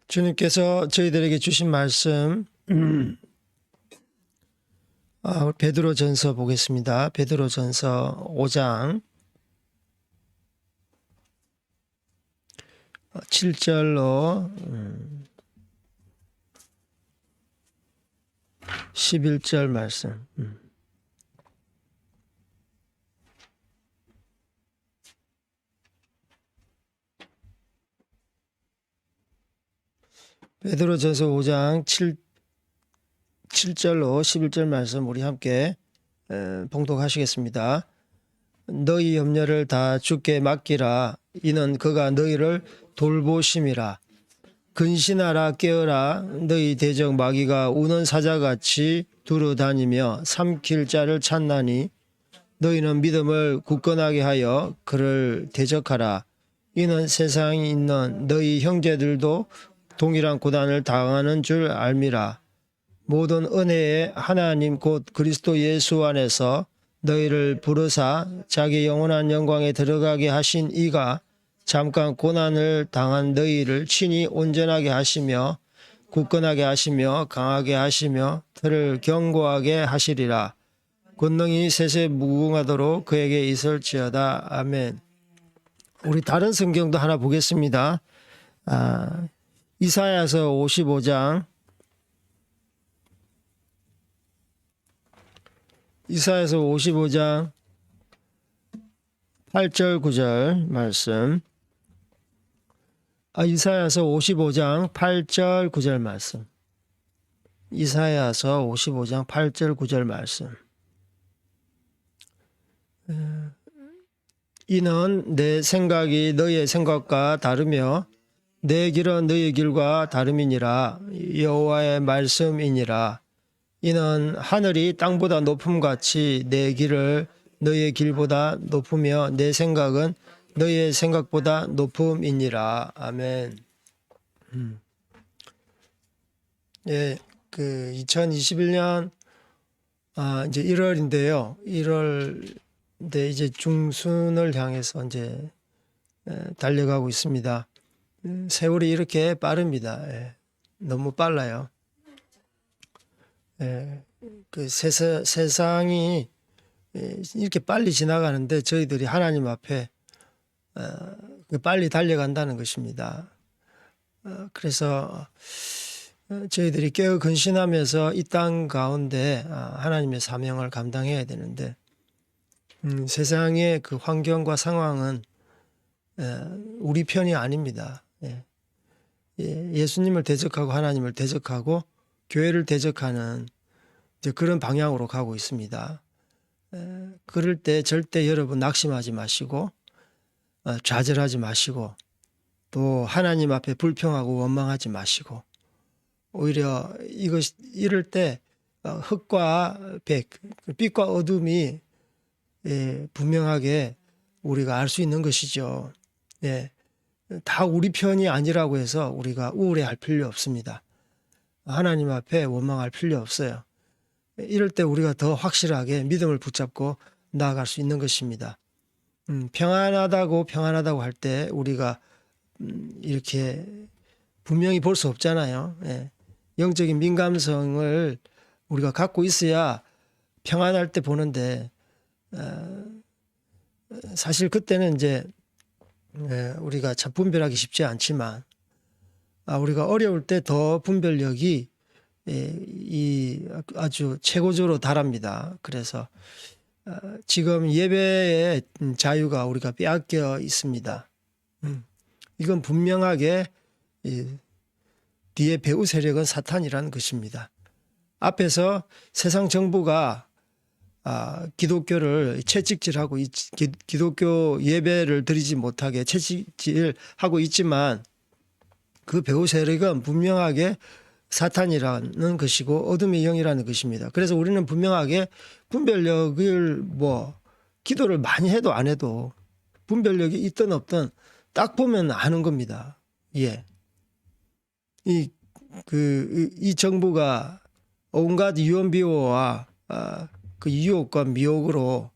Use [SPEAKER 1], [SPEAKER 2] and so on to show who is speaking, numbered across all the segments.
[SPEAKER 1] 주님께서 저희들에게 주신 말씀 베드로전서 보겠습니다. 베드로전서 5장 7절로 11절 말씀. 베드로전서 5장 7절로 11절 말씀 우리 함께 봉독하시겠습니다. 너희 염려를 다 주께 맡기라. 이는 그가 너희를 돌보심이라. 근신하라 깨어라. 너희 대적 마귀가 우는 사자같이 두루다니며 삼킬 자를 찾나니 너희는 믿음을 굳건하게 하여 그를 대적하라. 이는 세상에 있는 너희 형제들도 동일한 고난을 당하는 줄 알미라. 모든 은혜의 하나님 곧 그리스도 예수 안에서 너희를 부르사 자기 영원한 영광에 들어가게 하신 이가 잠깐 고난을 당한 너희를 친히 온전하게 하시며 굳건하게 하시며 강하게 하시며 그를 견고하게 하시리라. 권능이 세세 무궁하도록 그에게 있을지어다. 아멘. 우리 다른 성경도 하나 보겠습니다. 이사야서 55장 8절 9절 말씀. 이사야서 55장 8절 9절 말씀. 이사야서 55장 8절 9절 말씀. 이는 내 생각이 너희의 생각과 다르며 내 길은 너희 길과 다름이니라. 여호와의 말씀이니라. 이는 하늘이 땅보다 높음같이 내 길을 너희의 길보다 높으며 내 생각은 너희의 생각보다 높음이니라. 아멘. 예, 2021년 이제 1월인데요. 1월인데 이제 중순을 향해서 이제 달려가고 있습니다. 세월이 이렇게 빠릅니다. 너무 빨라요. 세상이 이렇게 빨리 지나가는데 저희들이 하나님 앞에 빨리 달려간다는 것입니다. 그래서 저희들이 깨어 근신하면서 이 땅 가운데 하나님의 사명을 감당해야 되는데 세상의 그 환경과 상황은 우리 편이 아닙니다. 예수님을 대적하고 하나님을 대적하고 교회를 대적하는 이제 그런 방향으로 가고 있습니다. 그럴 때 절대 여러분 낙심하지 마시고 좌절하지 마시고 또 하나님 앞에 불평하고 원망하지 마시고 오히려 이럴 때 흑과 백, 빛과 어둠이 분명하게 우리가 알 수 있는 것이죠. 다 우리 편이 아니라고 해서 우리가 우울해할 필요 없습니다. 하나님 앞에 원망할 필요 없어요. 이럴 때 우리가 더 확실하게 믿음을 붙잡고 나아갈 수 있는 것입니다. 평안하다고 할 때 우리가 이렇게 분명히 볼 수 없잖아요. 영적인 민감성을 우리가 갖고 있어야 평안할 때 보는데 사실 그때는 이제 우리가 참 분별하기 쉽지 않지만 우리가 어려울 때 더 분별력이 아주 최고조로 달합니다. 그래서 지금 예배의 자유가 우리가 빼앗겨 있습니다. 이건 분명하게 뒤에 배후 세력은 사탄이라는 것입니다. 앞에서 세상 정부가 기독교를 채찍질하고 기독교 예배를 드리지 못하게 채찍질하고 있지만 그 배후 세력은 분명하게 사탄이라는 것이고 어둠의 영이라는 것입니다. 그래서 우리는 분명하게 분별력을 기도를 많이 해도 안 해도 분별력이 있든 없든 딱 보면 아는 겁니다. 이 정부가 온갖 유언비어와 그 유혹과 미혹으로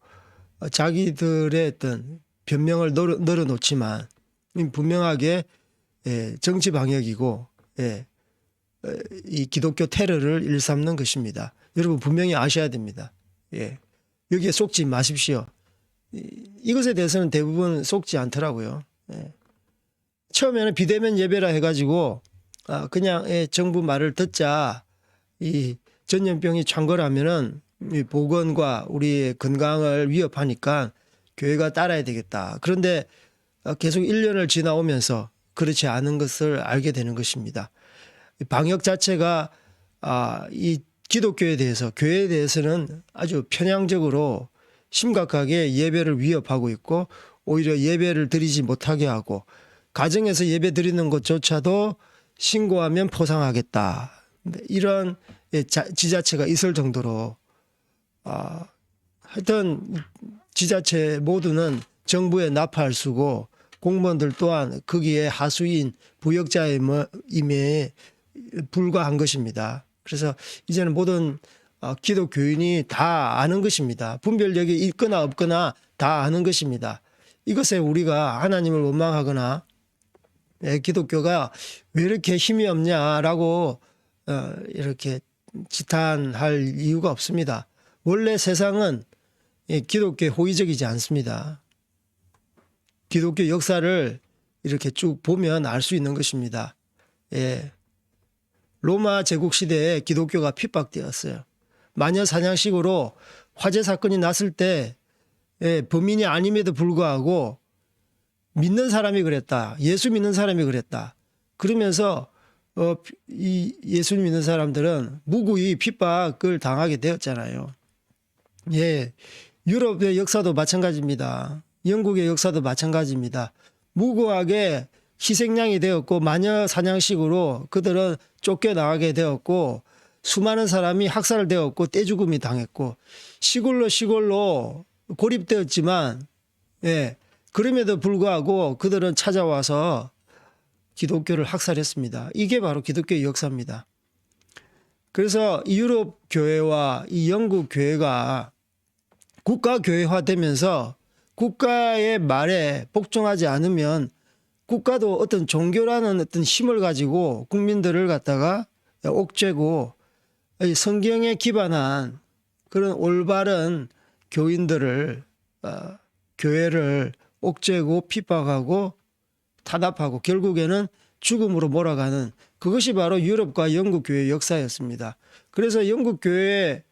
[SPEAKER 1] 자기들의 어떤 변명을 널어놓지만 분명하게 정치 방역이고 이 기독교 테러를 일삼는 것입니다. 여러분 분명히 아셔야 됩니다. 여기에 속지 마십시오. 이것에 대해서는 대부분 속지 않더라고요. 처음에는 비대면 예배라 해가지고 그냥 정부 말을 듣자 이 전염병이 창궐하면은 이 보건과 우리의 건강을 위협하니까 교회가 따라야 되겠다. 그런데 계속 1년을 지나오면서 그렇지 않은 것을 알게 되는 것입니다. 방역 자체가 이 기독교에 대해서 교회에 대해서는 아주 편향적으로 심각하게 예배를 위협하고 있고 오히려 예배를 드리지 못하게 하고 가정에서 예배 드리는 것조차도 신고하면 포상하겠다. 이런 지자체가 있을 정도로 하여튼 지자체 모두는 정부의 나팔수고 공무원들 또한 거기에 하수인 부역자임에 불과한 것입니다. 그래서 이제는 모든 기독교인이 다 아는 것입니다. 분별력이 있거나 없거나 다 아는 것입니다. 이것에 우리가 하나님을 원망하거나 기독교가 왜 이렇게 힘이 없냐라고 이렇게 지탄할 이유가 없습니다. 원래 세상은 기독교에 호의적이지 않습니다. 기독교 역사를 이렇게 쭉 보면 알 수 있는 것입니다. 로마 제국 시대에 기독교가 핍박되었어요. 마녀 사냥식으로 화재 사건이 났을 때 범인이 아님에도 불구하고 믿는 사람이 그랬다. 예수 믿는 사람이 그랬다. 그러면서 이 예수 믿는 사람들은 무고히 핍박을 당하게 되었잖아요. 유럽의 역사도 마찬가지입니다. 영국의 역사도 마찬가지입니다. 무고하게 희생양이 되었고 마녀 사냥식으로 그들은 쫓겨나가게 되었고 수많은 사람이 학살되었고 떼죽음이 당했고 시골로 고립되었지만 그럼에도 불구하고 그들은 찾아와서 기독교를 학살했습니다. 이게 바로 기독교의 역사입니다. 그래서 유럽 교회와 이 영국 교회가 국가교회화되면서 국가의 말에 복종하지 않으면 국가도 어떤 종교라는 어떤 힘을 가지고 국민들을 갖다가 옥죄고 성경에 기반한 그런 올바른 교인들을 교회를 옥죄고 핍박하고 타답하고 결국에는 죽음으로 몰아가는 그것이 바로 유럽과 영국 교회의 역사였습니다. 그래서 영국 교회의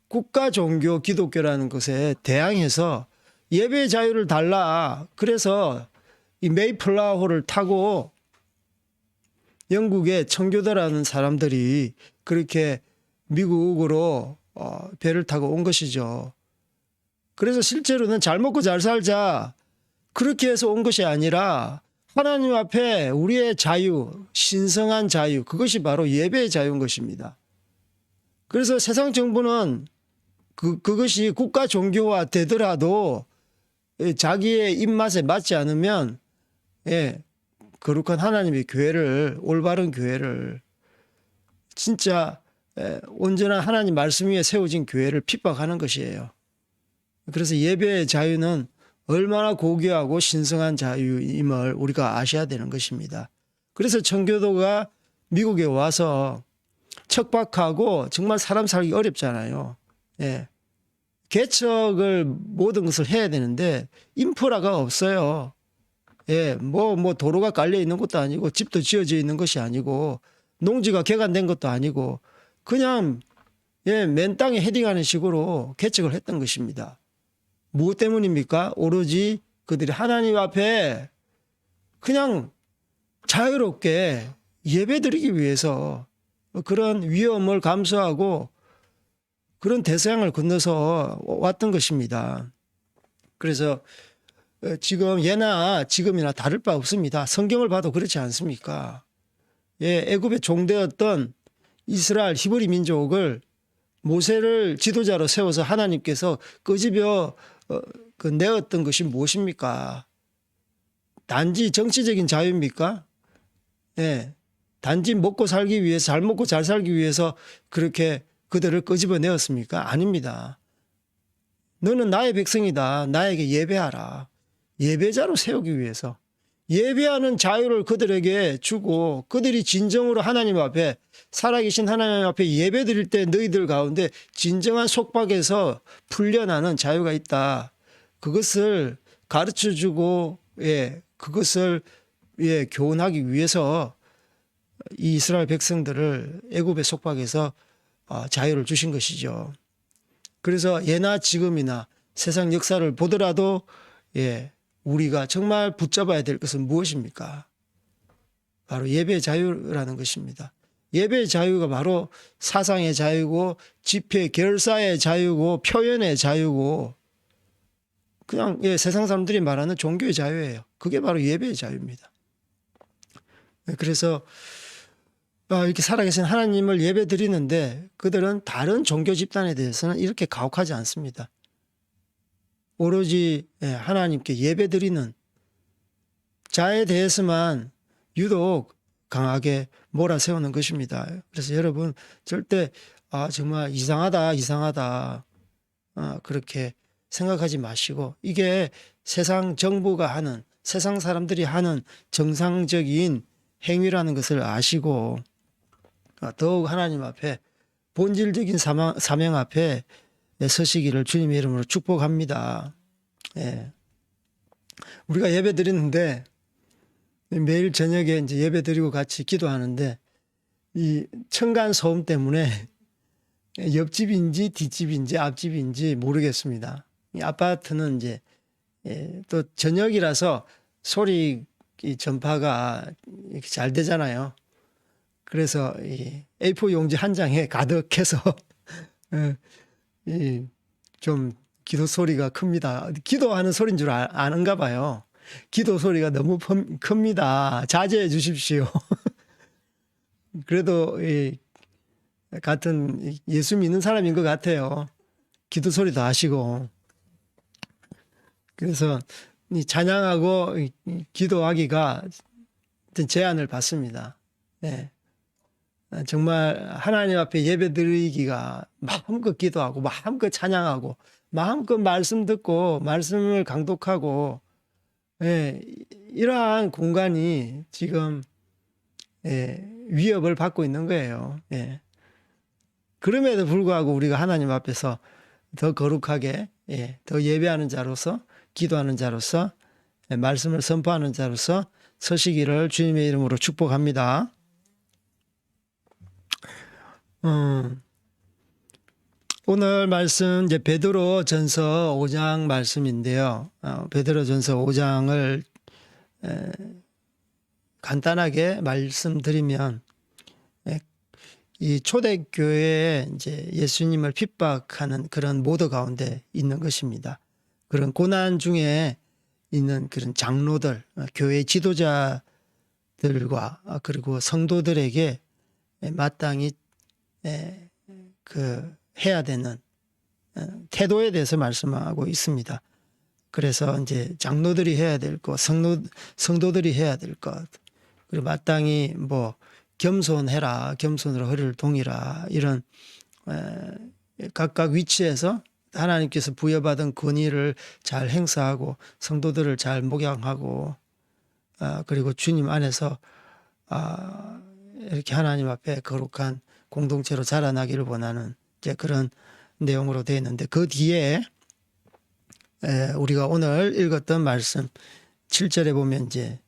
[SPEAKER 1] 국가 종교 기독교라는 것에 대항해서 예배 자유를 달라. 그래서 이 메이플라워를 타고 영국의 청교도라는 사람들이 그렇게 미국으로 배를 타고 온 것이죠. 그래서 실제로는 잘 먹고 잘 살자 그렇게 해서 온 것이 아니라 하나님 앞에 우리의 자유, 신성한 자유, 그것이 바로 예배의 자유인 것입니다. 그래서 세상 정부는 그것이 국가 종교화 되더라도 자기의 입맛에 맞지 않으면 거룩한 하나님의 교회를 올바른 교회를 진짜 온전한 하나님 말씀 위에 세워진 교회를 핍박하는 것이에요. 그래서 예배의 자유는 얼마나 고귀하고 신성한 자유임을 우리가 아셔야 되는 것입니다. 그래서 청교도가 미국에 와서 척박하고 정말 사람 살기 어렵잖아요. 개척을 모든 것을 해야 되는데 인프라가 없어요. 뭐 도로가 깔려 있는 것도 아니고 집도 지어져 있는 것이 아니고 농지가 개간된 것도 아니고 그냥 맨 땅에 헤딩하는 식으로 개척을 했던 것입니다. 무엇 때문입니까? 오로지 그들이 하나님 앞에 그냥 자유롭게 예배드리기 위해서 그런 위험을 감수하고 그런 대서양을 건너서 왔던 것입니다. 그래서 지금 예나 지금이나 다를 바 없습니다. 성경을 봐도 그렇지 않습니까? 애굽의 종되었던 이스라엘 히브리 민족을 모세를 지도자로 세워서 하나님께서 끄집어 내었던 것이 무엇입니까? 단지 정치적인 자유입니까? 단지 먹고 살기 위해서 잘 먹고 잘 살기 위해서 그렇게 그들을 끄집어 내었습니까? 아닙니다. 너는 나의 백성이다. 나에게 예배하라. 예배자로 세우기 위해서 예배하는 자유를 그들에게 주고 그들이 진정으로 하나님 앞에 살아계신 하나님 앞에 예배 드릴 때 너희들 가운데 진정한 속박에서 풀려나는 자유가 있다. 그것을 가르쳐 주고 그것을 교훈하기 위해서 이 이스라엘 백성들을 애굽의 속박에서 자유를 주신 것이죠. 그래서 예나 지금이나 세상 역사를 보더라도 우리가 정말 붙잡아야 될 것은 무엇입니까? 바로 예배의 자유라는 것입니다. 예배의 자유가 바로 사상의 자유고 집회 결사의 자유고 표현의 자유고 그냥 세상 사람들이 말하는 종교의 자유예요. 그게 바로 예배의 자유입니다. 그래서 이렇게 살아계신 하나님을 예배 드리는데 그들은 다른 종교 집단에 대해서는 이렇게 가혹하지 않습니다. 오로지 하나님께 예배 드리는 자에 대해서만 유독 강하게 몰아세우는 것입니다. 그래서 여러분 절대 정말 이상하다 그렇게 생각하지 마시고 이게 세상 정부가 하는 세상 사람들이 하는 정상적인 행위라는 것을 아시고 더욱 하나님 앞에 본질적인 사명 앞에 서시기를 주님의 이름으로 축복합니다. 우리가 예배 드리는데 매일 저녁에 이제 예배 드리고 같이 기도하는데 이 층간 소음 때문에 옆집인지 뒷집인지 앞집인지 모르겠습니다. 이 아파트는 이제 또 저녁이라서 소리 전파가 이렇게 잘 되잖아요. 그래서 이 A4 용지 한 장에 가득해서 좀 기도 소리가 큽니다. 기도하는 소리인 줄 아는가 봐요. 기도 소리가 너무 큽니다. 자제해 주십시오. 그래도 같은 예수 믿는 사람인 것 같아요. 기도 소리도 하시고. 그래서 찬양하고 기도하기가 제한을 받습니다. 정말 하나님 앞에 예배 드리기가 마음껏 기도하고 마음껏 찬양하고 마음껏 말씀 듣고 말씀을 강독하고 이러한 공간이 지금 위협을 받고 있는 거예요. 그럼에도 불구하고 우리가 하나님 앞에서 더 거룩하게 더 예배하는 자로서 기도하는 자로서 말씀을 선포하는 자로서 서시기를 주님의 이름으로 축복합니다. 오늘 말씀 이제 베드로 전서 5장 말씀인데요. 베드로 전서 5장을 간단하게 말씀드리면 이 초대교회에 이제 예수님을 핍박하는 그런 모드 가운데 있는 것입니다. 그런 고난 중에 있는 그런 장로들, 교회 지도자들과 그리고 성도들에게 마땅히 해야 되는 태도에 대해서 말씀하고 있습니다. 그래서 이제 장로들이 해야 될 것, 성도들이 해야 될 것, 그리고 마땅히 뭐 겸손해라, 겸손으로 허리를 동이라 이런 각각 위치에서 하나님께서 부여받은 권위를 잘 행사하고 성도들을 잘 목양하고 그리고 주님 안에서 이렇게 하나님 앞에 거룩한 공동체로 자라나기를 원하는 이제 그런 내용으로 되어 있는데 그 뒤에 우리가 오늘 읽었던 말씀 7절에 보면 이제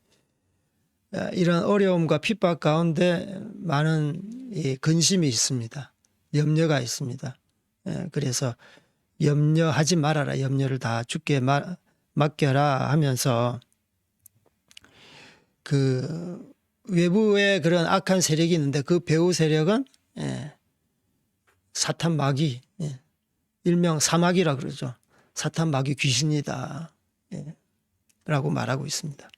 [SPEAKER 1] 이런 어려움과 핍박 가운데 많은 근심이 있습니다. 염려가 있습니다. 그래서 염려하지 말아라. 염려를 다 주께 맡겨라 하면서 그 외부에 그런 악한 세력이 있는데 그 배후 세력은 사탄 마귀, 일명 사마귀라 그러죠. 사탄 마귀 귀신이다 라고 말하고 있습니다.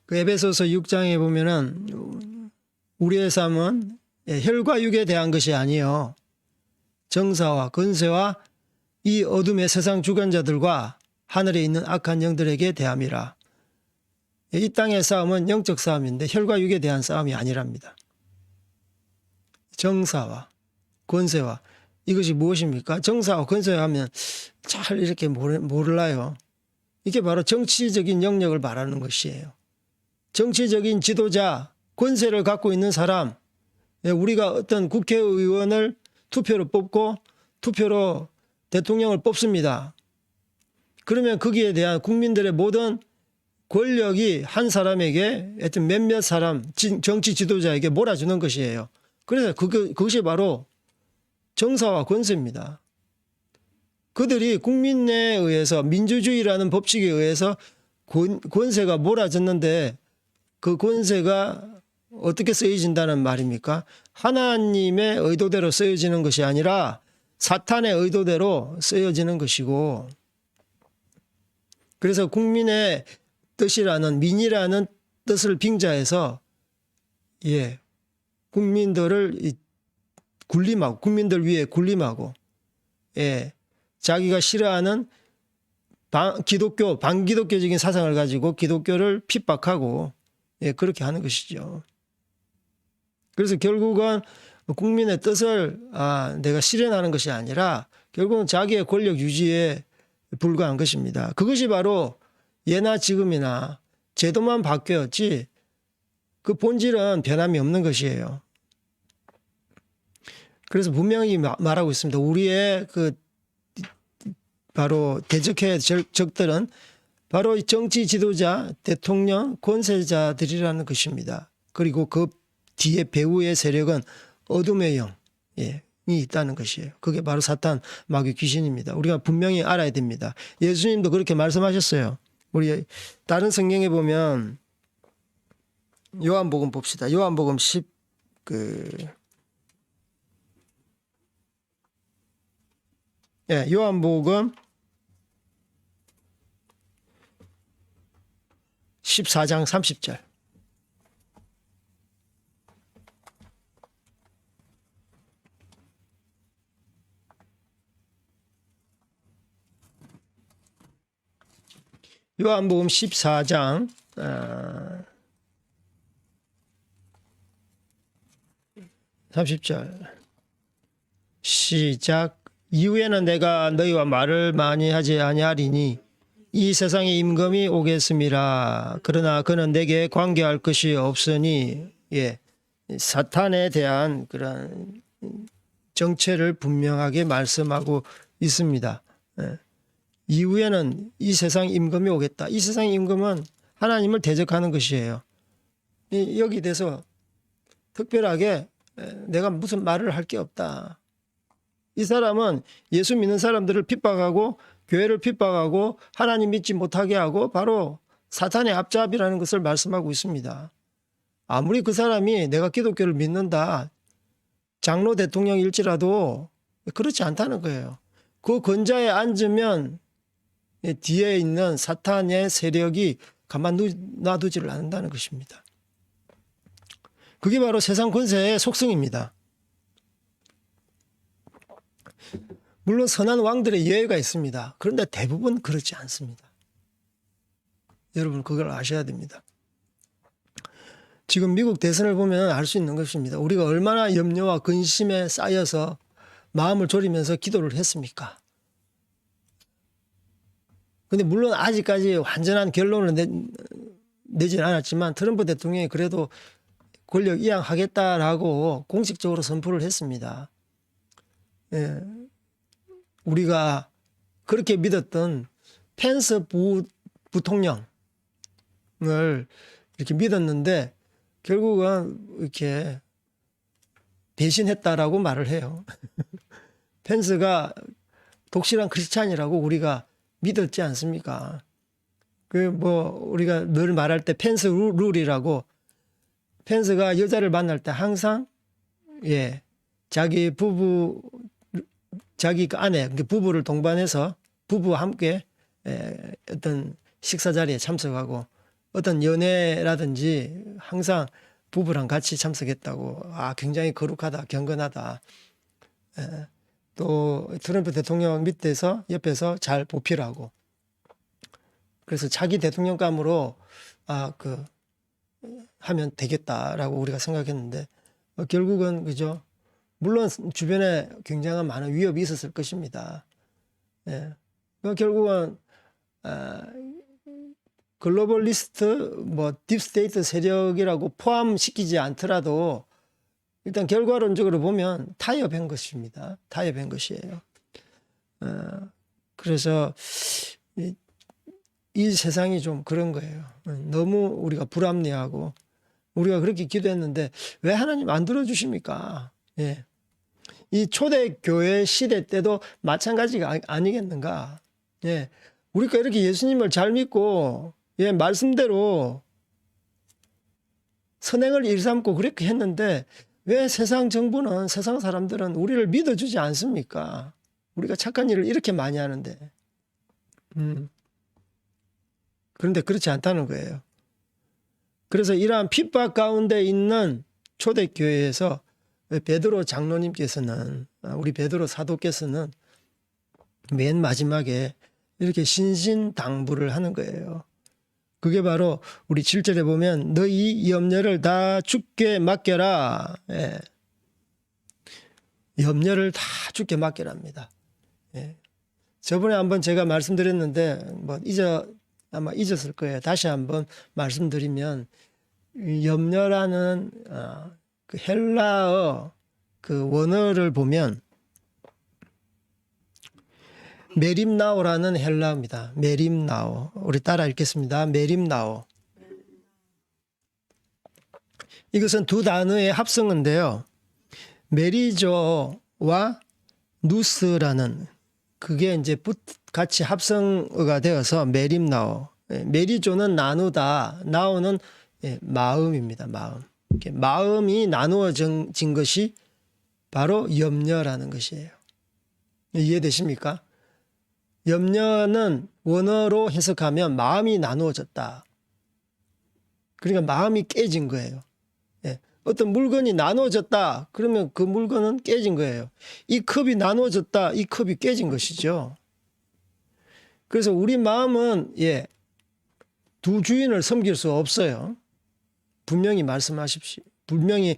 [SPEAKER 1] 그 에베소서 6장에 보면은 우리의 삶은 혈과 육에 대한 것이 아니요 정사와 권세와 이 어둠의 세상 주관자들과 하늘에 있는 악한 영들에게 대함이라. 이 땅의 싸움은 영적 싸움인데 혈과 육에 대한 싸움이 아니랍니다. 정사와 권세와 이것이 무엇입니까? 정사와 권세와 하면 잘 이렇게 몰라요. 이게 바로 정치적인 영역을 말하는 것이에요. 정치적인 지도자, 권세를 갖고 있는 사람, 우리가 어떤 국회의원을 투표로 뽑고 투표로 대통령을 뽑습니다. 그러면 거기에 대한 국민들의 모든 권력이 한 사람에게, 하여튼 몇몇 사람, 정치 지도자에게 몰아주는 것이에요. 그래서 그것이 바로 정사와 권세입니다. 그들이 국민에 의해서, 민주주의라는 법칙에 의해서 권세가 몰아졌는데, 그 권세가 어떻게 쓰여진다는 말입니까? 하나님의 의도대로 쓰여지는 것이 아니라 사탄의 의도대로 쓰여지는 것이고, 그래서 국민의 뜻이라는, 민이라는 뜻을 빙자해서 국민들을 군림하고, 국민들 위에 군림하고, 자기가 싫어하는 반기독교적인 사상을 가지고 기독교를 핍박하고, 그렇게 하는 것이죠. 그래서 결국은 국민의 뜻을 내가 실현하는 것이 아니라 결국은 자기의 권력 유지에 불과한 것입니다. 그것이 바로 예나 지금이나 제도만 바뀌었지 그 본질은 변함이 없는 것이에요. 그래서 분명히 말하고 있습니다. 우리의 그 바로 대적해야 적들은 바로 정치 지도자, 대통령, 권세자들이라는 것입니다. 그리고 그 뒤에 배후의 세력은 어둠의 영, 이 있다는 것이에요. 그게 바로 사탄, 마귀, 귀신입니다. 우리가 분명히 알아야 됩니다. 예수님도 그렇게 말씀하셨어요. 우리 다른 성경에 보면 요한복음 봅시다. 요한복음 14장 30절. 요한복음 14장 30절 시작. 이후에는 내가 너희와 말을 많이 하지 아니하리니 이 세상에 임금이 오겠음이라. 그러나 그는 내게 관계할 것이 없으니, 사탄에 대한 그런 정체를 분명하게 말씀하고 있습니다. 이후에는 이 세상 임금이 오겠다. 이 세상 임금은 하나님을 대적하는 것이에요. 여기 대해서 특별하게 내가 무슨 말을 할 게 없다. 이 사람은 예수 믿는 사람들을 핍박하고 교회를 핍박하고 하나님 믿지 못하게 하고 바로 사탄의 앞잡이라는 것을 말씀하고 있습니다. 아무리 그 사람이 내가 기독교를 믿는다, 장로 대통령일지라도 그렇지 않다는 거예요. 그 권좌에 앉으면 뒤에 있는 사탄의 세력이 가만 놔두지를 않는다는 것입니다. 그게 바로 세상 권세의 속성입니다. 물론 선한 왕들의 예외가 있습니다. 그런데 대부분 그렇지 않습니다. 여러분 그걸 아셔야 됩니다. 지금 미국 대선을 보면 알 수 있는 것입니다. 우리가 얼마나 염려와 근심에 쌓여서 마음을 졸이면서 기도를 했습니까? 근데 물론 아직까지 완전한 결론을 내지는 않았지만 트럼프 대통령이 그래도 권력 이양하겠다라고 공식적으로 선포를 했습니다. 우리가 그렇게 믿었던 펜스 부통령을 이렇게 믿었는데 결국은 이렇게 배신했다라고 말을 해요. 펜스가 독실한 크리스찬이라고 우리가 믿었지 않습니까? 우리가 늘 말할 때 펜스 룰이라고, 펜스가 여자를 만날 때 항상 자기 아내, 부부를 동반해서 부부와 함께 어떤 식사 자리에 참석하고 어떤 연애라든지 항상 부부랑 같이 참석했다고. 굉장히 거룩하다, 경건하다. 또 트럼프 대통령 밑에서 옆에서 잘 보필하고, 그래서 자기 대통령감으로 하면 되겠다라고 우리가 생각했는데 결국은 그죠. 물론 주변에 굉장한 많은 위협이 있었을 것입니다. 결국은 글로벌리스트 뭐 딥스테이트 세력이라고 포함시키지 않더라도 일단 결과론적으로 보면 타협한 것입니다. 타협한 것이에요. 그래서 이 세상이 좀 그런 거예요. 너무 우리가 불합리하고 우리가 그렇게 기도했는데 왜 하나님 안 들어주십니까? 예. 이 초대교회 시대 때도 마찬가지가 아니겠는가? 예. 우리가 이렇게 예수님을 잘 믿고 예, 말씀대로 선행을 일삼고 그렇게 했는데 왜 세상 정부는 세상 사람들은 우리를 믿어주지 않습니까? 우리가 착한 일을 이렇게 많이 하는데. 그런데 그렇지 않다는 거예요. 그래서 이러한 핍박 가운데 있는 초대교회에서 베드로 장로님께서는 우리 베드로 사도께서는 맨 마지막에 이렇게 신신당부를 하는 거예요. 그게 바로 우리 7절에 보면 너희 염려를 다 주께 맡겨라. 예. 염려를 다 주께 맡겨랍니다. 예. 저번에 한번 제가 말씀드렸는데 아마 잊었을 거예요. 다시 한번 말씀드리면 염려라는 그 헬라어 그 원어를 보면 메림나오라는 헬라어입니다. 메림나오. 우리 따라 읽겠습니다. 메림나오. 이것은 두 단어의 합성어인데요. 메리조와 누스라는 그게 이제 같이 합성어가 되어서 메림나오. 메리조는 나누다, 나오는 마음입니다. 마음. 마음이 나누어진 것이 바로 염려라는 것이에요. 이해되십니까? 염려는 원어로 해석하면 마음이 나누어졌다. 그러니까 마음이 깨진 거예요. 예. 어떤 물건이 나누어졌다. 그러면 그 물건은 깨진 거예요. 이 컵이 나누어졌다. 이 컵이 깨진 것이죠. 그래서 우리 마음은 두 주인을 섬길 수 없어요. 분명히 말씀하십시오. 분명히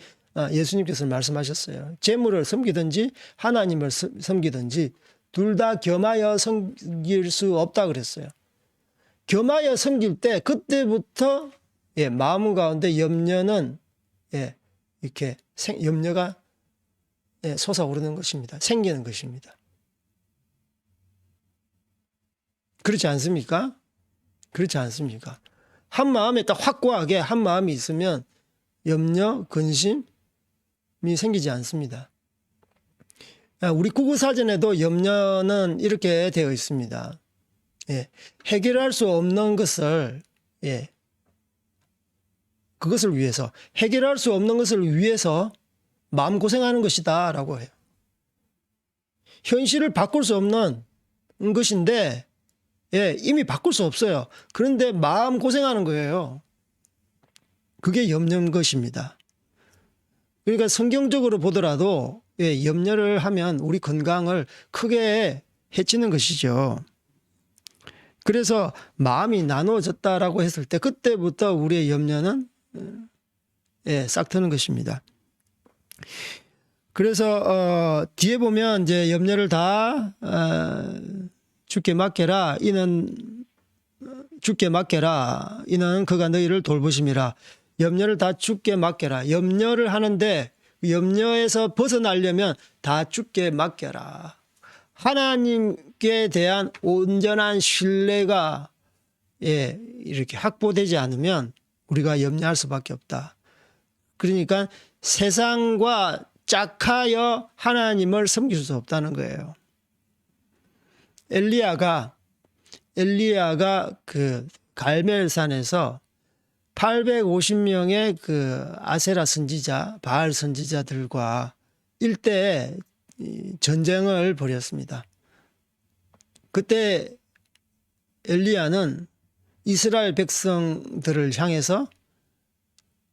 [SPEAKER 1] 예수님께서 말씀하셨어요. 재물을 섬기든지 하나님을 섬기든지 둘 다 겸하여 섬길 수 없다 그랬어요. 겸하여 섬길 때 그때부터 마음 가운데 염려는 이렇게 염려가 솟아오르는 것입니다. 생기는 것입니다. 그렇지 않습니까? 그렇지 않습니까? 한 마음에 딱 확고하게 한 마음이 있으면 염려, 근심이 생기지 않습니다. 우리 국어사전에도 염려는 이렇게 되어 있습니다. 해결할 수 없는 것을 그것을 위해서 해결할 수 없는 것을 위해서 마음고생하는 것이다 라고 해요. 현실을 바꿀 수 없는 것인데 이미 바꿀 수 없어요. 그런데 마음고생하는 거예요. 그게 염려인 것입니다. 그러니까 성경적으로 보더라도 염려를 하면 우리 건강을 크게 해치는 것이죠. 그래서 마음이 나누어졌다라고 했을 때 그때부터 우리의 염려는 싹 트는 것입니다. 그래서 뒤에 보면 이제 염려를 다 주께 맡겨라. 이는 주께 맡겨라. 이는 그가 너희를 돌보심이라. 염려를 다 주께 맡겨라. 염려를 하는데 염려에서 벗어나려면 다 주께 맡겨라. 하나님께 대한 온전한 신뢰가 이렇게 확보되지 않으면 우리가 염려할 수밖에 없다. 그러니까 세상과 짝하여 하나님을 섬길 수 없다는 거예요. 엘리야가 그 갈멜산에서 850명의 그 아세라 선지자, 바알 선지자들과 일대 전쟁을 벌였습니다. 그때 엘리야는 이스라엘 백성들을 향해서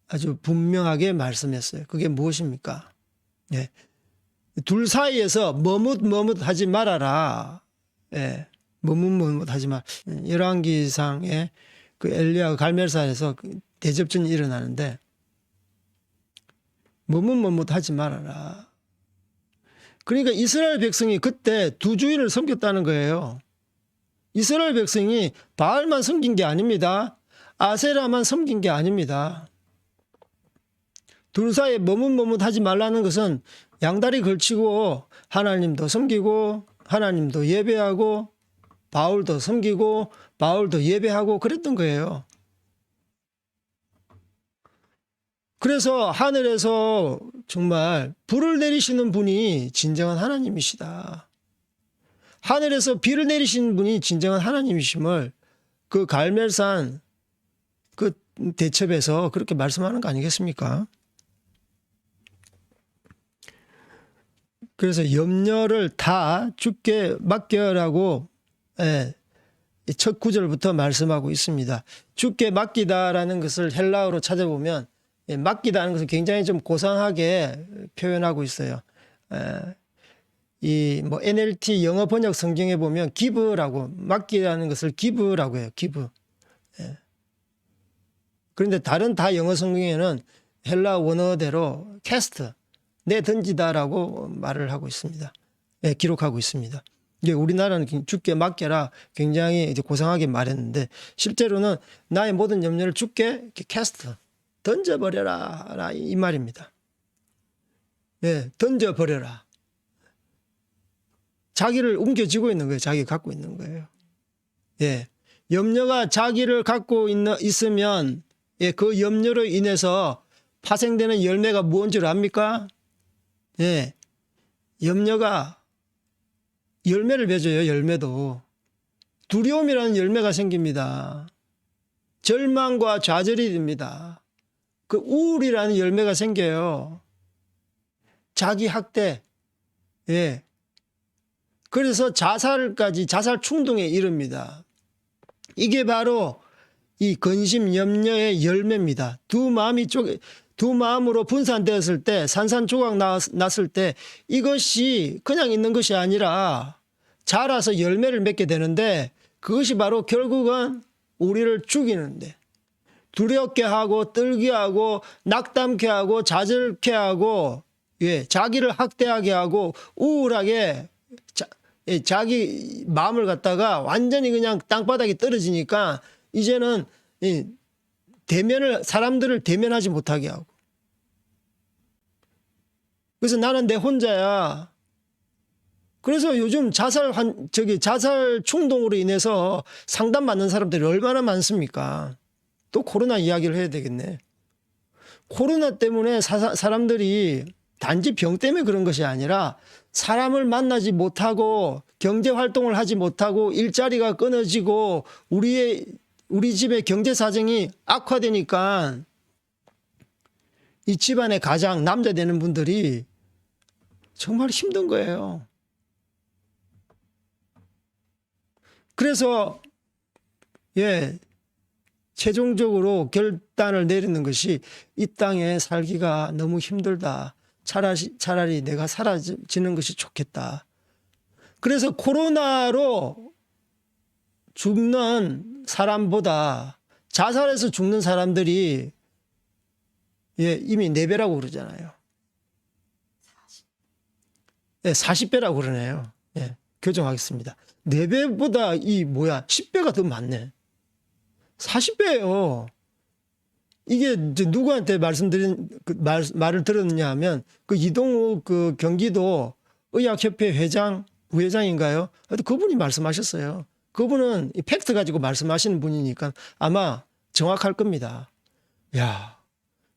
[SPEAKER 1] 아주 분명하게 말씀했어요. 그게 무엇입니까? 둘 사이에서 머뭇머뭇하지 말아라. 머뭇머뭇하지 말. 열왕기상에 그 엘리야가 갈멜산에서 대접전이 일어나는데 머뭇머뭇하지 말아라. 그러니까 이스라엘 백성이 그때 두 주인을 섬겼다는 거예요. 이스라엘 백성이 바알만 섬긴 게 아닙니다. 아세라만 섬긴 게 아닙니다. 둘 사이에 머뭇머뭇하지 말라는 것은 양다리 걸치고 하나님도 섬기고 하나님도 예배하고 바울도 섬기고 바울도 예배하고 그랬던 거예요. 그래서 하늘에서 정말 불을 내리시는 분이 진정한 하나님이시다. 하늘에서 비를 내리시는 분이 진정한 하나님이심을 그 갈멜산 그 대첩에서 그렇게 말씀하는 거 아니겠습니까? 그래서 염려를 다 주께 맡겨라고 첫 구절부터 말씀하고 있습니다. 주께 맡기다라는 것을 헬라어로 찾아보면 맡기다는 것을 굉장히 좀 고상하게 표현하고 있어요. 이 뭐 NLT 영어 번역 성경에 보면 give라고 맡기라는 것을 give라고 해요. give. 그런데 다른 다 영어 성경에는 헬라 원어대로 cast 내 던지다라고 말을 하고 있습니다. 기록하고 있습니다. 이게 우리나라는 주께 맡겨라 굉장히 이제 고상하게 말했는데 실제로는 나의 모든 염려를 주께 cast 던져버려라 이 말입니다. 던져버려라. 자기를 옮겨지고 있는 거예요. 자기가 갖고 있는 거예요. 염려가 자기를 갖고 있으면 그 염려로 인해서 파생되는 열매가 무언 줄 압니까? 염려가 열매를 맺어요. 열매도. 두려움이라는 열매가 생깁니다. 절망과 좌절이 됩니다. 그 우울이라는 열매가 생겨요. 자기 학대. 그래서 자살까지 자살 충동에 이릅니다. 이게 바로 이 근심 염려의 열매입니다. 두 마음으로 분산되었을 때 산산조각 났을 때 이것이 그냥 있는 것이 아니라 자라서 열매를 맺게 되는데 그것이 바로 결국은 우리를 죽이는데 두렵게 하고 떨게 하고 낙담케 하고 좌절케 하고 자기를 학대하게 하고 우울하게 자기 마음을 갖다가 완전히 그냥 땅바닥에 떨어지니까 이제는 사람들을 대면하지 못하게 하고. 그래서 나는 내 혼자야. 그래서 요즘 자살 충동으로 인해서 상담받는 사람들이 얼마나 많습니까? 또 코로나 이야기를 해야 되겠네. 코로나 때문에 사람들이 단지 병 때문에 그런 것이 아니라 사람을 만나지 못하고 경제 활동을 하지 못하고 일자리가 끊어지고 우리 집의 경제 사정이 악화되니까 이 집안의 가장 남자 되는 분들이 정말 힘든 거예요. 그래서 최종적으로 결단을 내리는 것이 이 땅에 살기가 너무 힘들다. 차라리 내가 사라지는 것이 좋겠다. 그래서 코로나로 죽는 사람보다 자살해서 죽는 사람들이 이미 4배라고 그러잖아요. 40배라고 그러네요. 교정하겠습니다. 4배보다 10배가 더 많네. 40배예요. 이게 누구한테 말을 들었느냐 하면 그 이동욱 그 경기도 의학협회 부회장인가요? 그분이 말씀하셨어요. 그분은 이 팩트 가지고 말씀하시는 분이니까 아마 정확할 겁니다.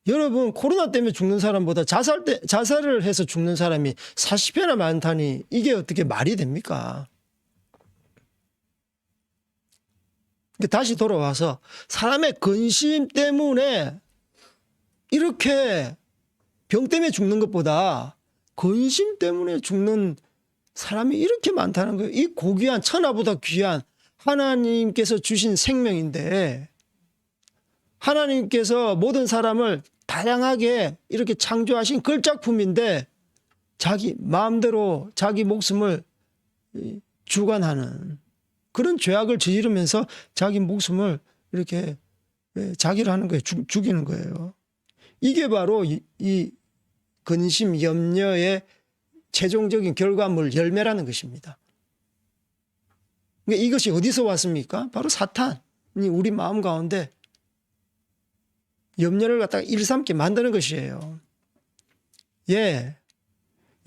[SPEAKER 1] 여러분 코로나 때문에 죽는 사람보다 자살을 해서 죽는 사람이 40배나 많다니 이게 어떻게 말이 됩니까? 다시 돌아와서 사람의 근심 때문에 이렇게 병 때문에 죽는 것보다 근심 때문에 죽는 사람이 이렇게 많다는 거예요. 이 고귀한 천하보다 귀한 하나님께서 주신 생명인데 하나님께서 모든 사람을 다양하게 이렇게 창조하신 걸작품인데 자기 마음대로 자기 목숨을 주관하는 그런 죄악을 저지르면서 자기 목숨을 이렇게 자기를 하는 거예요. 죽이는 거예요. 이게 바로 이 근심 염려의 최종적인 결과물 열매라는 것입니다. 그러니까 이것이 어디서 왔습니까? 바로 사탄이 우리 마음 가운데 염려를 갖다가 일삼게 만드는 것이에요. 예.